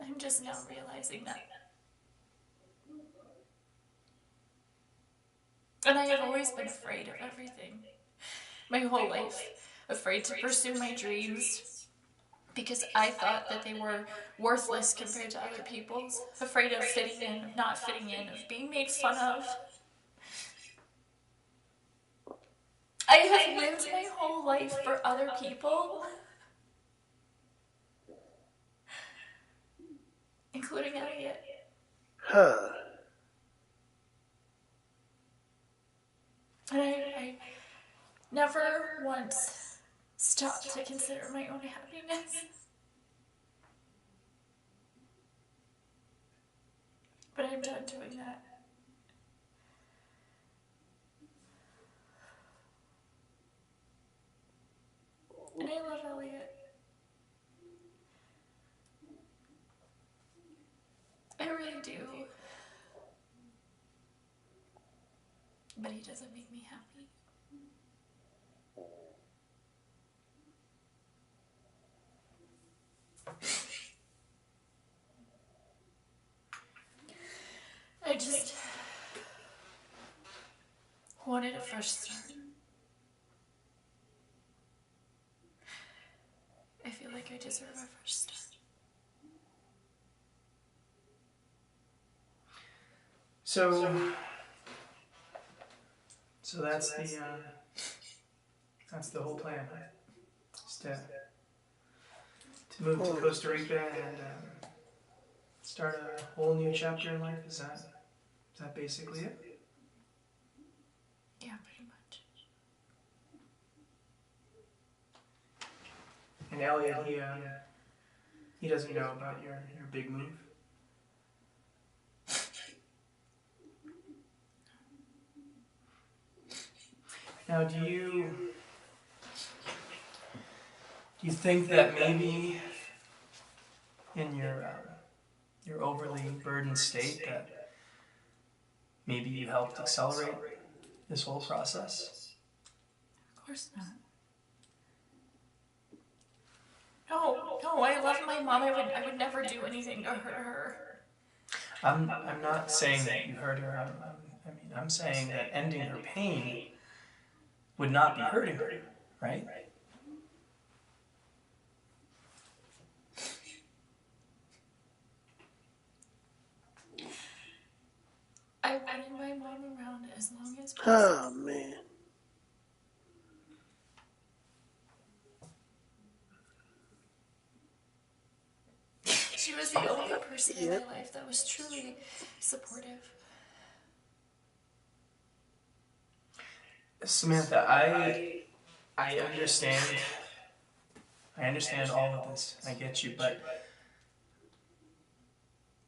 I'm just now realizing that. And I have always been afraid of everything. My whole life. Afraid to pursue my dreams. Because I thought that they were worthless compared to other people's. Afraid of fitting in, of not fitting in, of being made fun of. I have lived my whole life for other people. Including Elliot. Huh. And I never once stopped to consider my own happiness. But I'm done doing that. And I love Elliot. I really do. But he doesn't make me happy. I just wanted a fresh start. I feel like I deserve a fresh start. So that's the whole plan, right? Just to move to Costa Rica start a whole new chapter in life? Is that basically it? Yeah, pretty much. And Elliot, he doesn't know about your big move. Now, do you think that maybe in your overly burdened state that maybe you helped accelerate this whole process? Of course not. No, I love my mom. I would never do anything to hurt her. I'm not saying that you hurt her. I'm saying that ending her pain would not be hurting her, right? I wanted my mom around as long as possible. Oh, man. She was the only person in my life that was truly supportive. Samantha, I understand. I understand all of this. I get you, but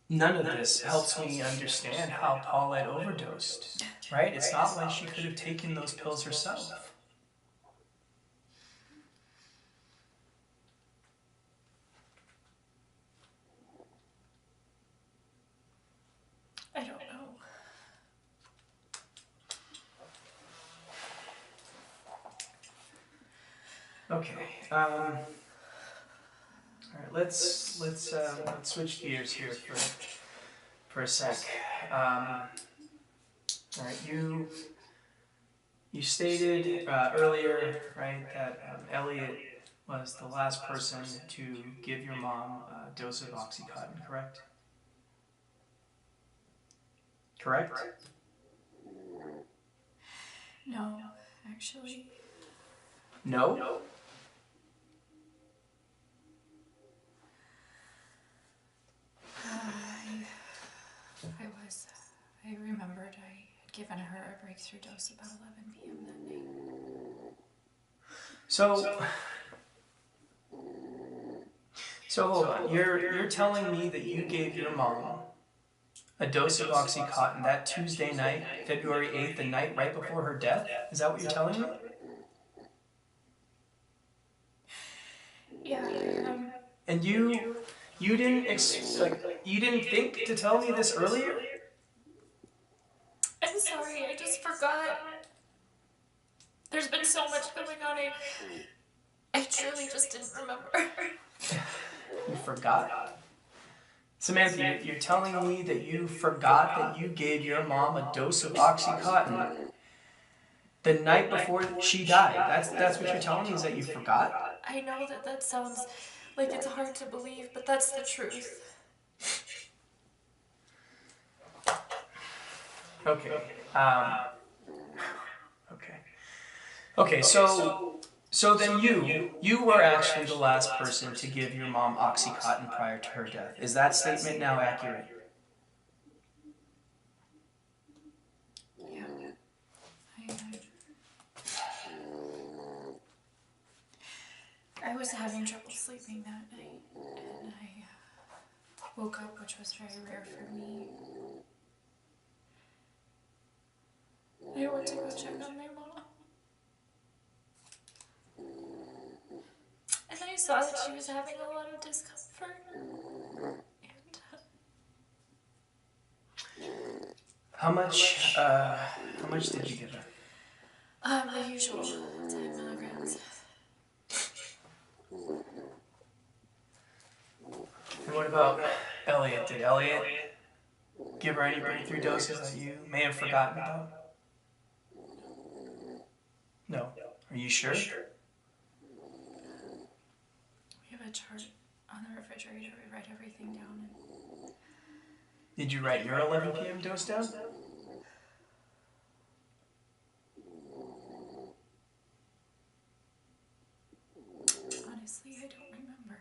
none of this helps me understand how Paulette overdosed, right? It's not like she could have taken those pills herself. I don't know. Okay. All right. Let's switch gears here for a sec. All right. You stated earlier, right, that Elliot was the last person to give your mom a dose of Oxycontin, correct? Correct? No, actually. No? I remembered I had given her a breakthrough dose about 11 p.m. that night. So hold on. You're telling me that you gave your mom a dose of Oxycontin that Tuesday night, February 8th, the night right before her death? Is that what you're telling me? Yeah, And you didn't you didn't think to tell me this earlier? I'm sorry, I just forgot. There's been so much going on, I truly just didn't remember. You forgot? Samantha, you're telling me that you forgot that you gave your mom a dose of Oxycontin the night before she died. That's what you're telling me, is that you forgot? I know that sounds like it's hard to believe, but that's the truth. Okay. Okay, so then you were actually the last person to give your mom Oxycontin prior to her death. Is that statement now accurate? Yeah. I was having trouble sleeping that night, and I woke up, which was very rare for me. I went to go check on my mom. And I saw that she was having a lot of discomfort. And How much did you give her? the usual 10 milligrams. And what about Elliot? Did Elliot give her any breakthrough doses that you may have forgotten about? No. Are you sure? We have a chart on the refrigerator. We write everything down. Did you write your 11 p.m. dose down? Honestly, I don't remember.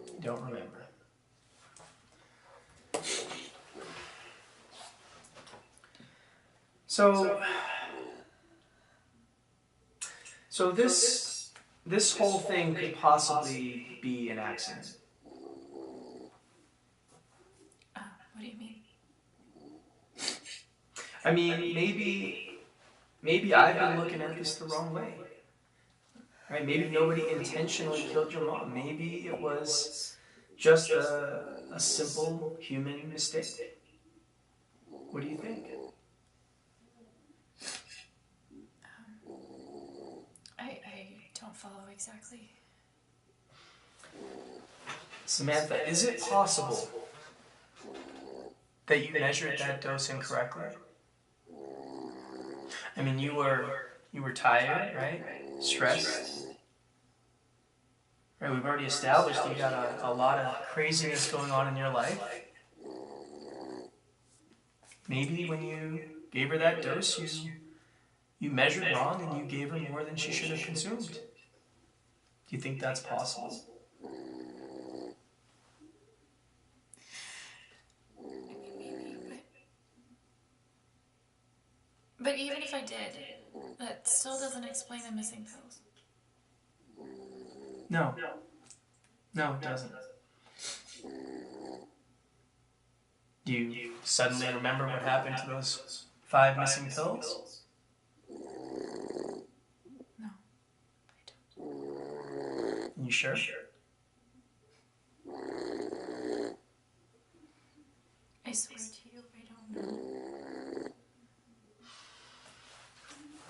You don't remember. So this whole thing could possibly be an accident. What do you mean? I mean, maybe I've been looking at this the wrong way. Right? Maybe nobody intentionally killed your mom. Maybe it was just a simple human mistake. What do you think? I don't follow exactly. Samantha, is it possible that you measured that dose incorrectly? I mean, you were tired, right? Stressed. Right, we've already established you got a lot of craziness going on in your life. Maybe when you gave her that dose, you measured wrong and you gave her more than she should have consumed. Do you think that's possible? But even if I did, that still doesn't explain the missing pills. No, it doesn't. Do you suddenly remember what happened to those 5 missing pills? No, I don't. You sure? I swear to you, I don't know.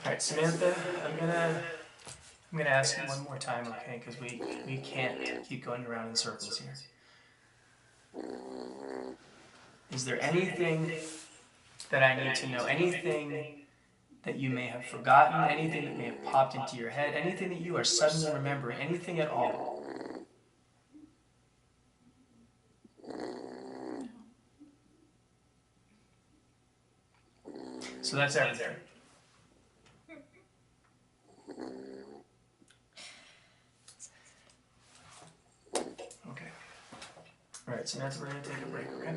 All right, Samantha, I'm gonna ask you one more time, okay? Because we can't keep going around in circles here. Is there anything that I need to know? Anything that you may have forgotten? Anything that may have popped into your head? Anything that you are suddenly remembering? Anything at all? So that's everything. Okay. All right, Samantha, we're going to take a break, okay?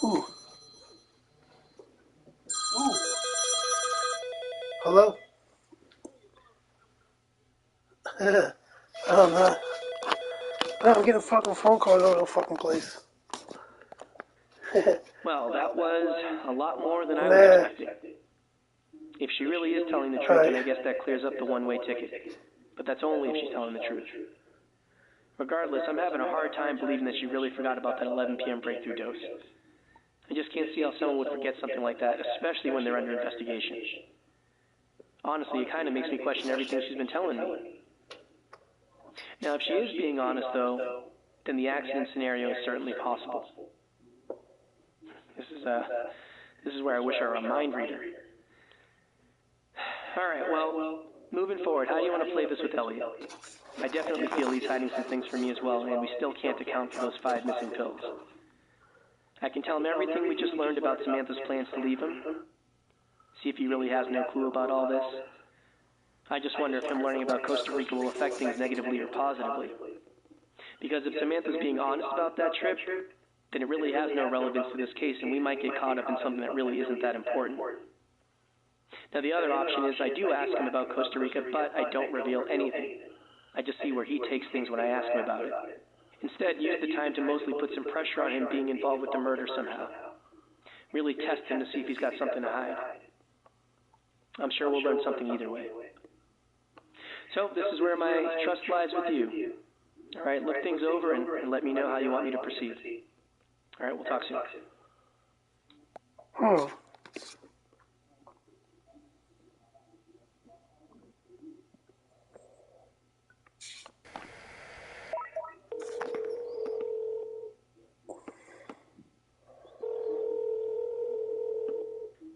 Ooh. Ooh. Hello? I'm getting a fucking phone call all over the fucking place. Well, that was a lot more than I was expecting. If she really is telling the truth, then I guess that clears up the one-way ticket. But that's only if she's telling the truth. Regardless, I'm having a hard time believing that she really forgot about that 11 p.m. breakthrough dose. I just can't see how someone would forget something like that, especially when they're under investigation. Honestly, it kind of makes me question everything she's been telling me. Now, if she is being honest, though, then the accident scenario is certainly possible. This is where I wish I were a mind reader. All right, well, moving forward, how do you want to play this with Elliot? I definitely feel he's hiding some things from me as well, and we still can't account for those 5 missing pills. I can tell him everything we just learned about Samantha's plans to leave him. See if he really has no clue about all this. I just wonder if him learning about Costa Rica will affect things negatively or positively. Because if Samantha's being honest about that trip, then it really has no relevance to this case, and we might get caught up in something that really isn't that important. Now, the other option is I do ask him about Costa Rica, but I don't reveal anything. I just see where he takes things when I ask him about it. Instead, use the time to mostly put some pressure on him being involved with the murder somehow. Really test him to see if he's got something to hide. I'm sure we'll learn something either way. So, this is where my trust lies with you. All right, look things over and let me know how you want me to proceed. All right, we'll talk soon.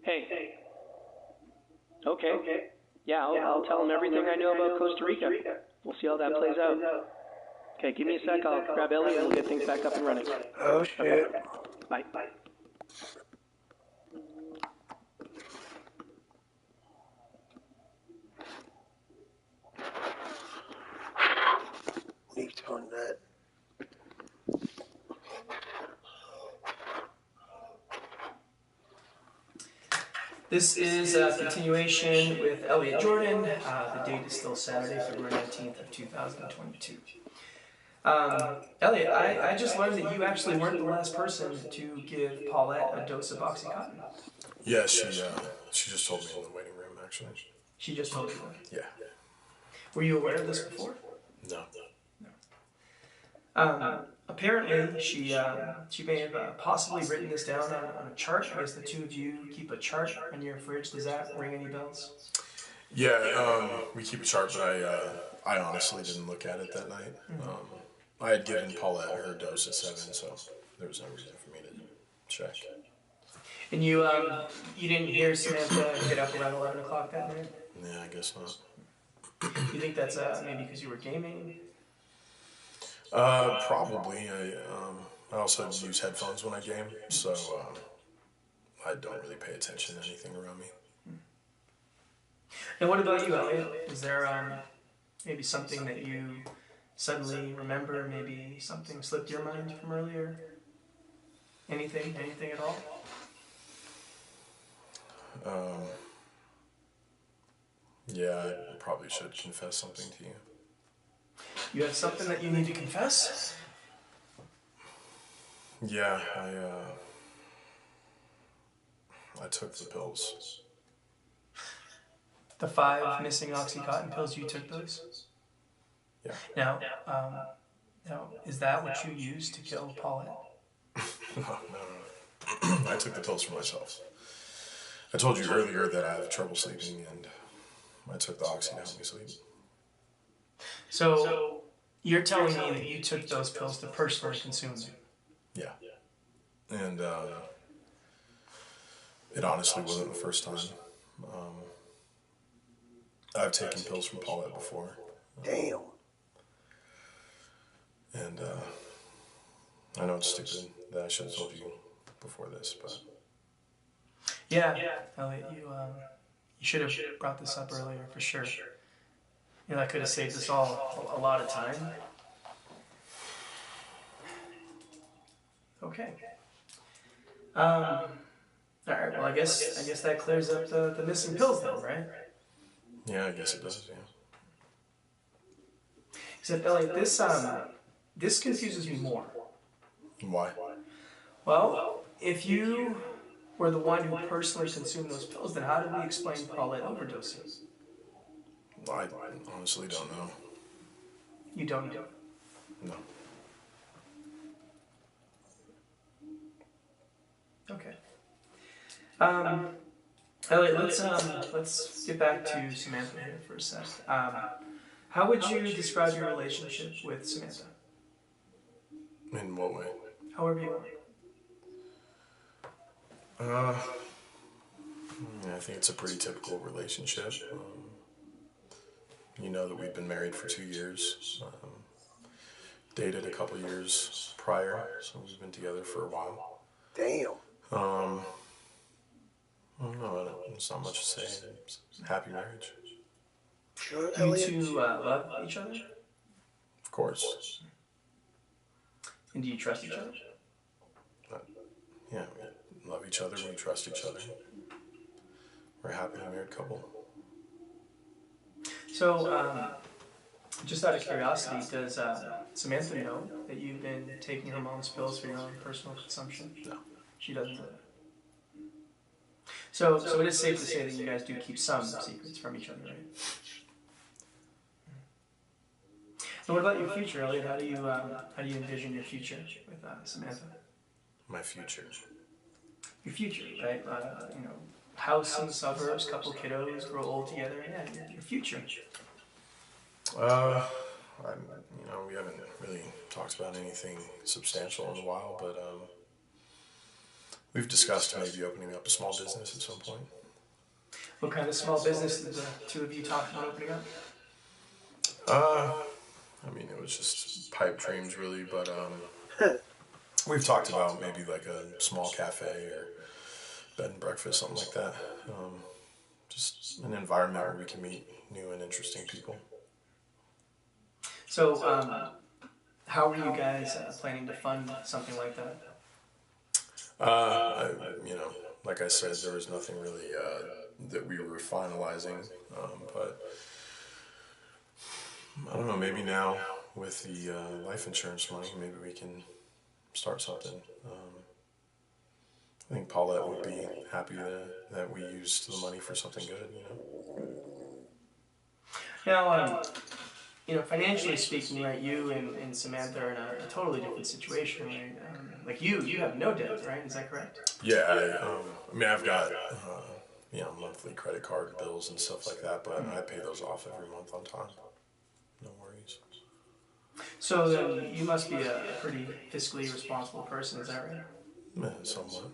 Hey. Okay. Yeah, I'll tell him everything I know about Costa Rica. We'll see how that plays out. Okay, give me a sec. I'll grab Ellie and we'll get things back up and running. Oh, shit. Okay. Bye. Need on that. This is a continuation with Elliot Jordan. The date is still Saturday, February 19th of 2022. Elliot, I just learned that you actually weren't the last person to give Paulette a dose of Oxycontin. Yeah, she just told me in the waiting room, actually. She just told you that? Yeah. Were you aware of this before? No. Apparently, she may have possibly written this down on a chart. I guess the two of you keep a chart on your fridge. Does that ring any bells? Yeah, we keep a chart, but I honestly didn't look at it that night. I had given Paulette her dose at 7, so there was no reason for me to check. And you didn't hear Samantha get up around 11 o'clock that night? Yeah, I guess not. You think that's maybe because you were gaming? Probably. I also use headphones when I game, so I don't really pay attention to anything around me. And what about you, Elliot? Is there maybe something that you suddenly remember? Maybe something slipped your mind from earlier? Anything at all? Yeah, I probably should confess something to you. You have something that you need to confess? Yeah, I took the pills. The 5 missing Oxycontin pills, you took those? Yeah. Now, is that what you used to kill Paulette? No. I took the pills for myself. I told you earlier that I have trouble sleeping, and I took the oxy to help me sleep. So, you're telling me that you took those pills to personally consume them? Yeah. And it honestly wasn't the first time. I've taken pills from Paulette before. Damn. And I know it's stupid that I should have told you before this, but... Yeah, Elliot, you should have brought this up earlier, for sure. You know, that could have saved us all a lot of time. Okay. All right. Well, I guess that clears up the missing pills then, right? Yeah, I guess it does. Yeah. Except, Elliot, this confuses me more. Why? Well, if you were the one who personally consumed those pills, then how do we explain Paulette overdosing? I honestly don't know. You don't know. No. Okay. Elliot, let's get back to Samantha here for a sec. How would you describe your relationship with Samantha? In what way? However you want. I think it's a pretty typical relationship. You know that we've been married for 2 years. Dated a couple years prior, so we've been together for a while. Damn. I don't know. There's not much to say. It's a happy marriage. Sure, You Elliot? two love each other? Of course. And do you trust each other? Yeah, we love each other. We trust each other. We're a happily married couple. So, just out of curiosity, does Samantha know that you've been taking her mom's pills for your own personal consumption? No. She doesn't know that. So it is safe to say that you guys do keep some secrets from each other, right? And what about your future, Elliot? How do you envision your future with Samantha? My future. Your future, right? House in the suburbs, couple kiddos, grow old together. Yeah, your future. We haven't really talked about anything substantial in a while, but we've discussed maybe opening up a small business at some point. What kind of small business did the two of you talk about opening up? It was just pipe dreams, really, but we've talked about maybe like a small cafe or bed and breakfast, something like that. Just an environment where we can meet new and interesting people. So, how are you guys planning to fund something like that? Like I said, there was nothing really that we were finalizing, but I don't know, maybe now with the life insurance money, maybe we can start something. I think Paulette would be happy that we used the money for something good, Now, financially speaking, right, you and Samantha are in a totally different situation, right? Like you have no debt, right? Is that correct? Yeah, I've got, monthly credit card bills and stuff like that, but I pay those off every month on time. No worries. So then you must be a pretty fiscally responsible person, is that right? Somewhat.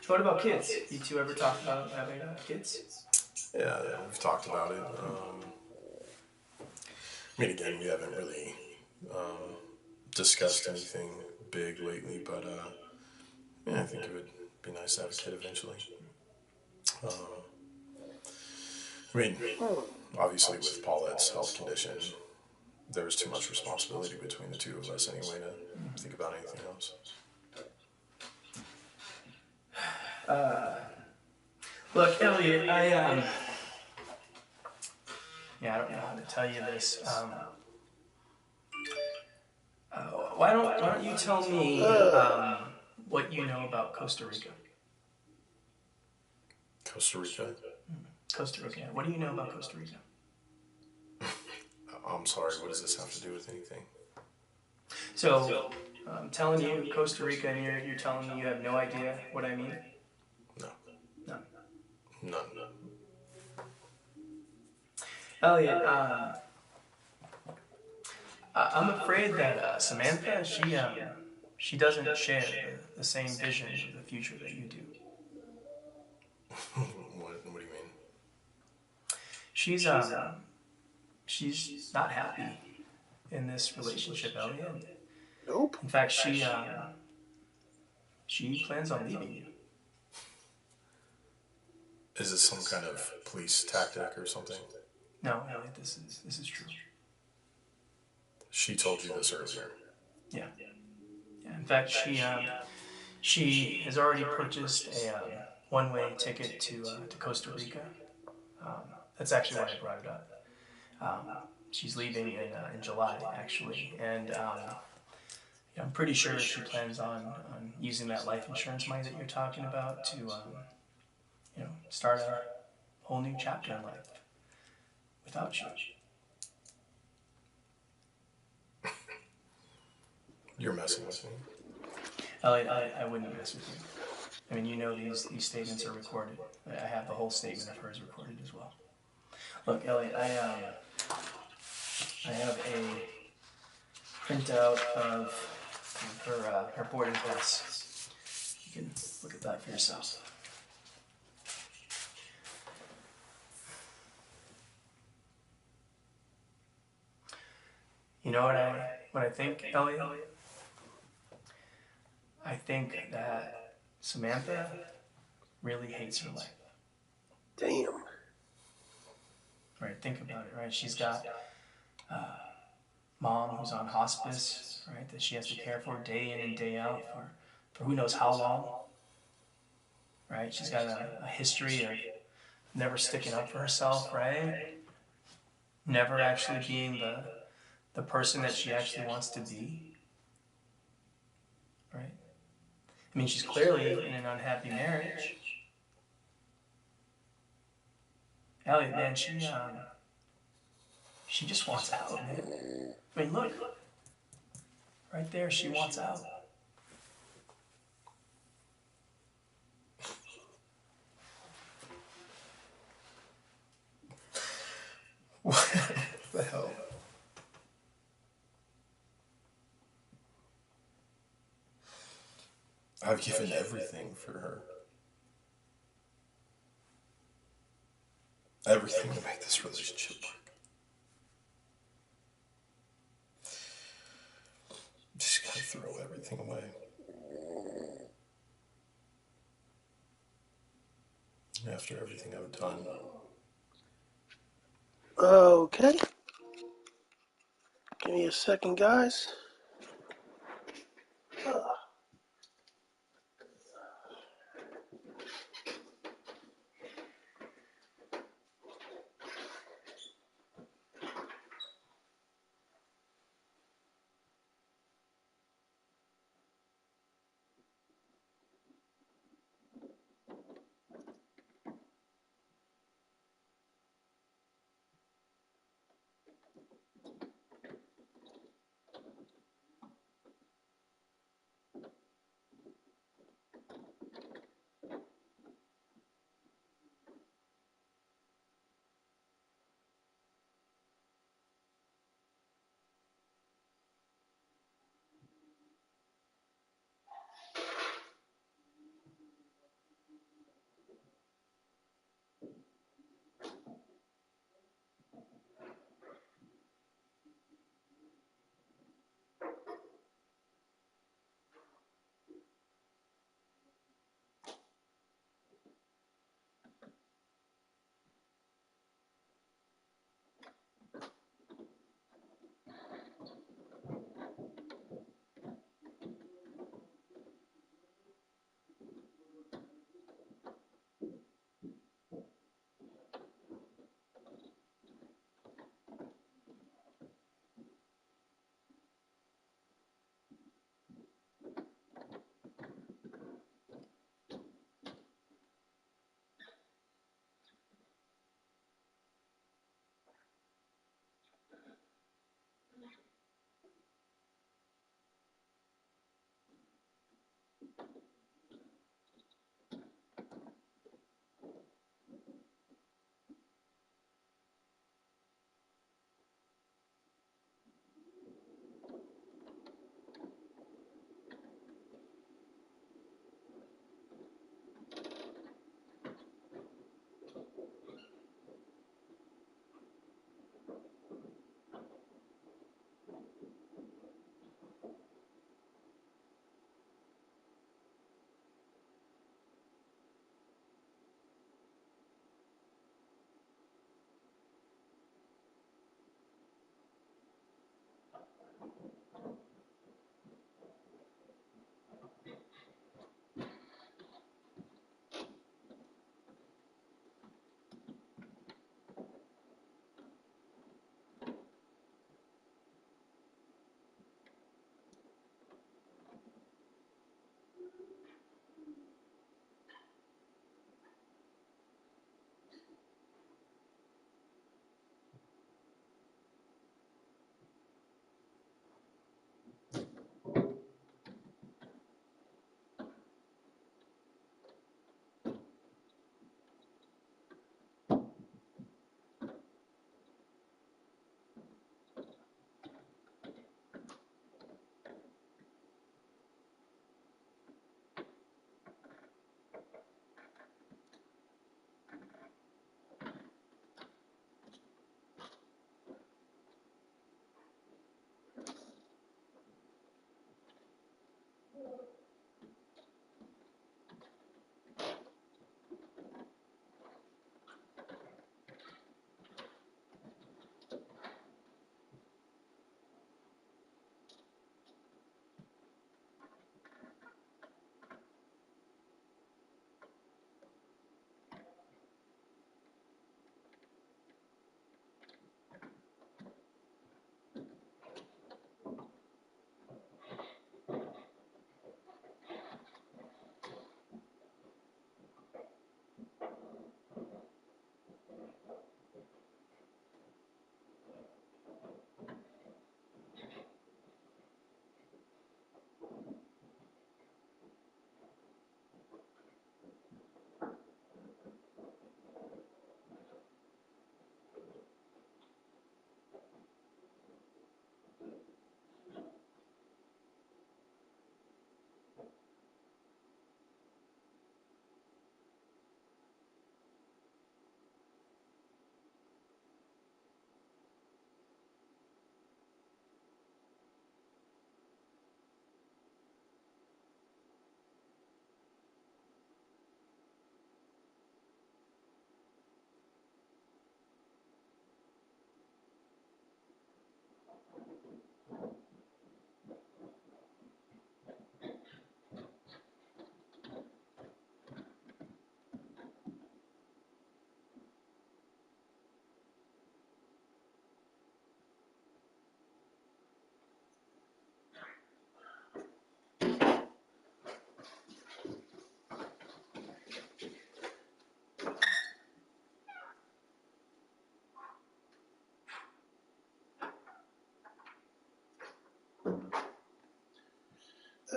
What about kids? You two ever talk about having kids? Yeah, we've talked about it. Again, we haven't really discussed anything big lately, but I think it would be nice to have a kid eventually. Obviously with Paulette's health condition, there's too much responsibility between the two of us anyway to think about anything else. Look, Elliot, I don't know how to tell you this. Why don't you tell me what you know about Costa Rica? Costa Rica? Costa Rica. What do you know about Costa Rica? I'm sorry, what does this have to do with anything? So, I'm telling you Costa Rica and you're telling me you have no idea what I mean? No. None. None. Elliot, I'm afraid that Samantha, she doesn't share the same vision of the future that you do. What do you mean? She's not happy in this relationship, Elliot. Nope. In fact, she plans on leaving you. Is this some kind of police tactic or something? No, Elliot, this is true. She told you this earlier. Yeah. In fact, She has already purchased a one-way ticket to Costa Rica. That's actually why I brought it up. She's leaving in July, actually, and I'm pretty sure she plans on using that life insurance money that you're talking about to start a whole new chapter in life without you. You're messing with me. Elliot, I wouldn't mess with you. I mean, you know these statements are recorded. I have the whole statement of hers recorded as well. Look, Elliot, I have a printout of her boarding pass. You can look at that for yourself. You know what I think, Elliot? I think that Samantha really hates her life. Damn. Right, think about it, right? She's got mom who's on hospice, right, that she has to care for day in and day out for who knows how long, right? She's got a history of never sticking up for herself, right? Never actually being the person that she actually wants to be, right? I mean, she's clearly in an unhappy marriage. Elliot, man, she just wants out, man. I mean, look, right there, she wants out. What the hell? I've given everything for her. Everything to make this relationship work. Just gotta throw everything away. After everything I've done. Okay. Give me a second, guys.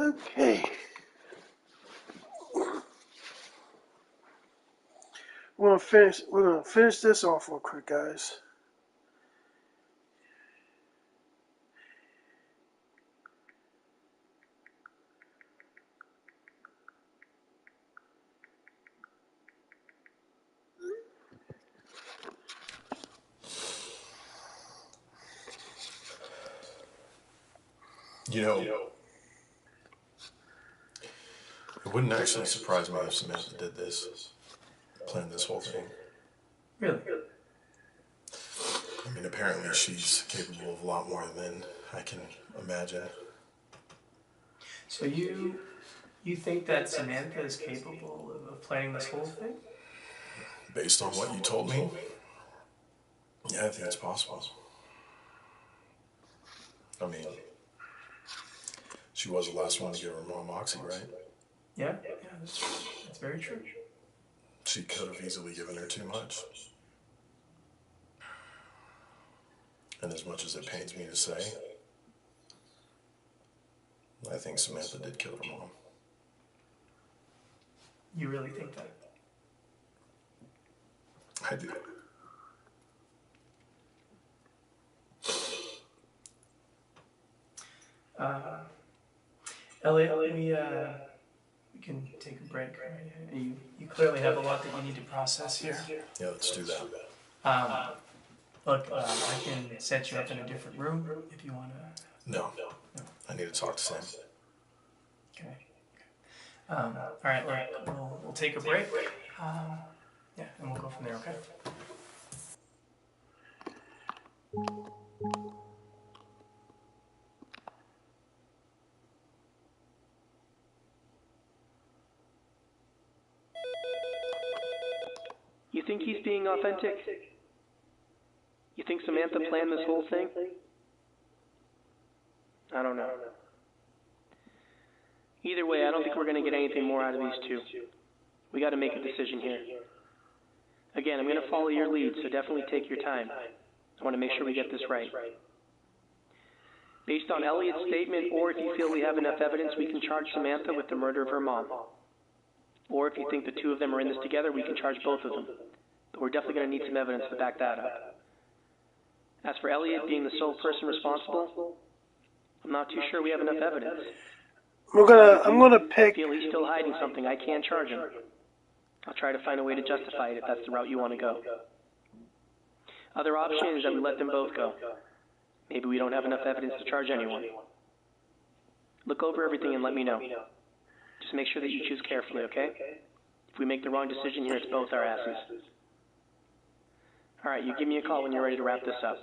Okay. We're gonna finish this off real quick, guys. You know, it wouldn't actually surprise me if Samantha did this, planned this whole thing. Really? I mean, apparently she's capable of a lot more than I can imagine. So you think that Samantha is capable of planning this whole thing? Based on what you told me, yeah, I think it's possible. I mean, she was the last one to give her mom oxy, right? Yeah, that's very true. She could have easily given her too much. And as much as it pains me to say, I think Samantha did kill her mom. You really think that? I do. Elliot, we can take a break. Right? You clearly have a lot that you need to process here. Yeah, let's do that. Look, I can set you up in a different room if you want to. No. I need to talk to Sam. Okay. All right, we'll take a break. Yeah, and we'll go from there, okay? You think he's being authentic? You think Samantha planned this whole thing? I don't know. Either way, I don't think we're going to get anything more out of these two. We got to make a decision here. Again, I'm going to follow your lead, so definitely take your time. I want to make sure we get this right. Based on Elliot's statement, or if you feel we have enough evidence, we can charge Samantha with the murder of her mom. Or if you think the two of them are in this together, we can charge both of them. But we're definitely going to need some evidence to back that up. As for Elliot being the sole person responsible, I'm not too sure we have enough evidence. I'm gonna pick. If you feel he's still hiding something, I can't charge him. I'll try to find a way to justify it if that's the route you want to go. Other option is that we let them both go. Maybe we don't have enough evidence to charge anyone. Look over everything and let me know. Just make sure that you choose carefully, okay? If we make the wrong decision here, it's both our asses. All right, you give me a call when you're ready to wrap this up.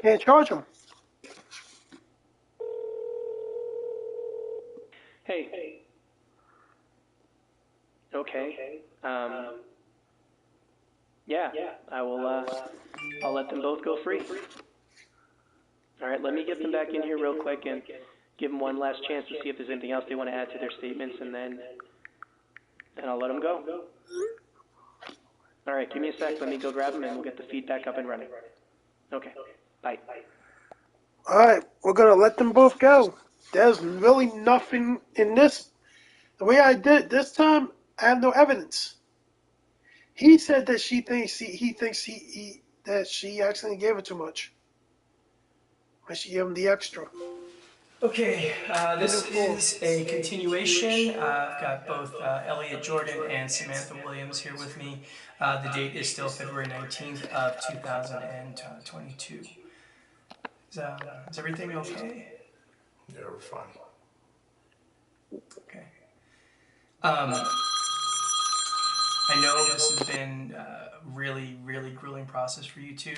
Can't charge him. Hey. Okay. Yeah, I will, I'll let them both go free. All right, let me get them back in here real quick and give them one last chance to see if there's anything else they want to add to their statements, and then I'll let them go. All right, give me a sec. Let me go grab them, and we'll get the feedback up and running. Okay, bye. All right, we're gonna let them both go. There's really nothing in this. The way I did it this time, I have no evidence. He said that she thinks that she accidentally gave it too much. When she gave him the extra. Okay, this is a continuation. I've got both Elliot Jordan and Samantha Williams here with me. The date is still February 19th of 2022. Is everything okay? Yeah, we're fine. Okay. I know this has been a really, really grueling process for you two.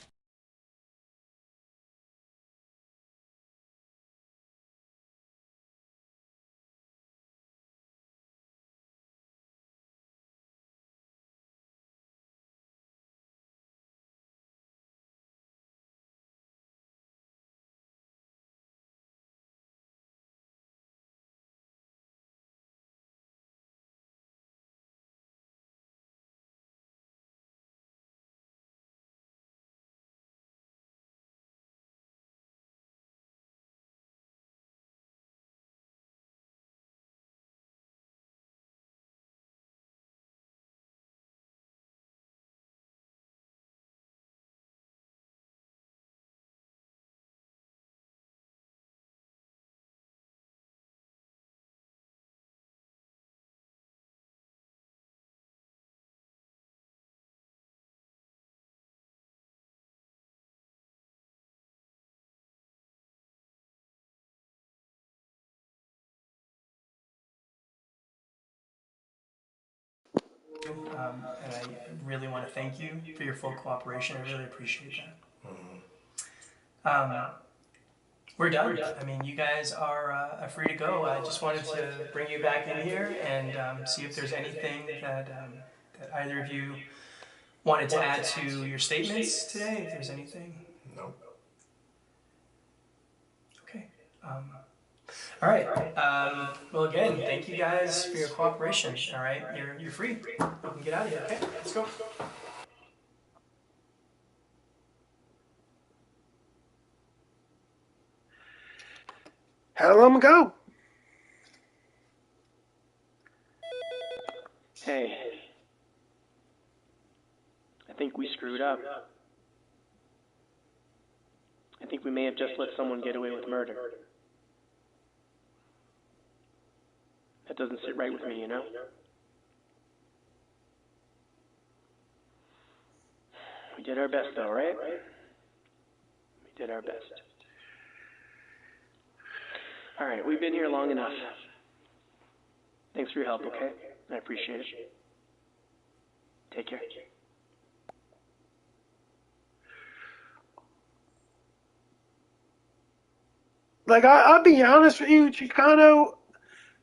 and I really want to thank you for your full cooperation. I really appreciate that. We're done. I mean, you guys are free to go. I just wanted to bring you back in here and see if there's anything that either of you wanted to add to your statements today, if there's anything. No. Okay. All right. Well, again, thank you guys for your cooperation. All right, you're free. You can get out of here. Okay, let's go. How to let him go? Hey, I think we screwed up. I think we may have just let someone get away with murder. That doesn't sit right with me, you know? We did our best, though, right? We did our best. All right, we've been here long enough. Thanks for your help, okay? I appreciate it. Take care. Like, I'll be honest with you, Chicano,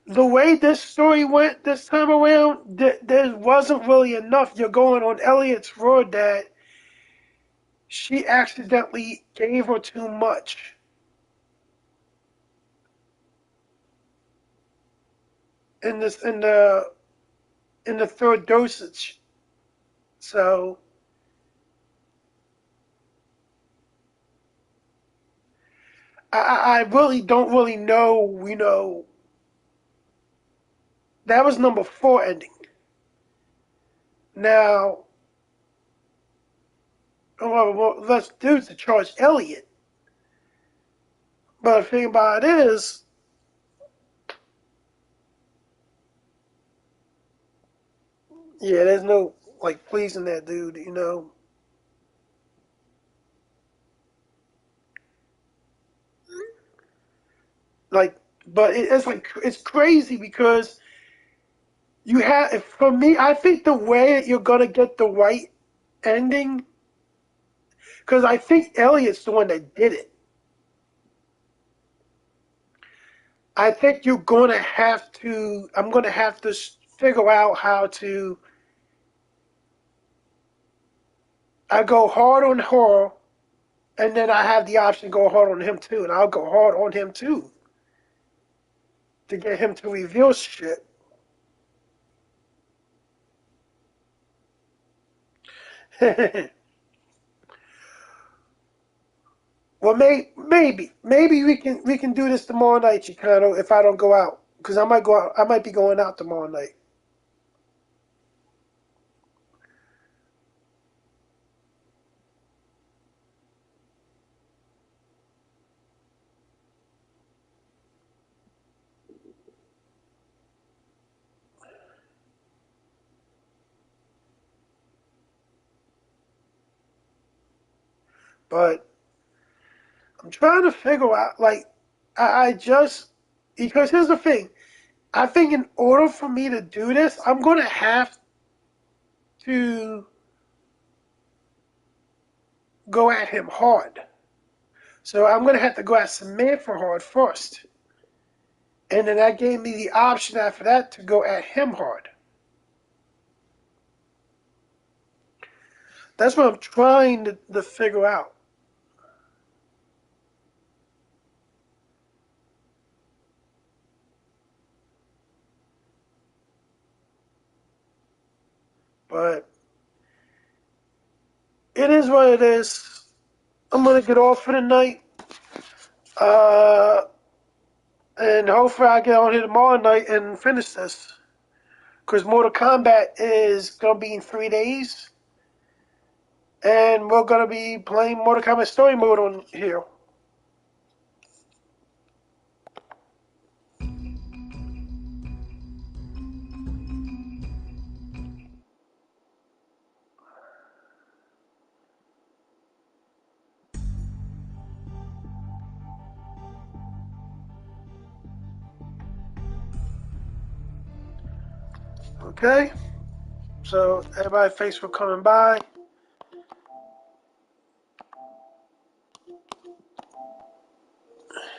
the way this story went this time around, there wasn't really enough. You're going on Elliot's word that she accidentally gave her too much. In the third dosage. So I really don't really know, that was number 4 ending. Now, well, let's do to charge Elliot. But the thing about it is, yeah, there's no, like, pleasing that dude, Like, but it's like, it's crazy because for me, I think the way that you're going to get the right ending, because I think Elliot's the one that did it. I think I'm going to have to figure out how to, I go hard on her, and then I have the option to go hard on him too, and I'll go hard on him too, to get him to reveal shit. Well, maybe we can do this tomorrow night, Chicano. If I don't go out, because I might go out. I might be going out tomorrow night. But I'm trying to figure out, like, I just, because here's the thing. I think in order for me to do this, I'm going to have to go at him hard. So I'm going to have to go at Samantha hard first. And then that gave me the option after that to go at him hard. That's what I'm trying to figure out. But it is what it is. I'm going to get off for the night. And hopefully I get on here tomorrow night and finish this. Because Mortal Kombat is going to be in 3 days. And we're going to be playing Mortal Kombat Story Mode on here. Okay? So everybody, thanks for coming by.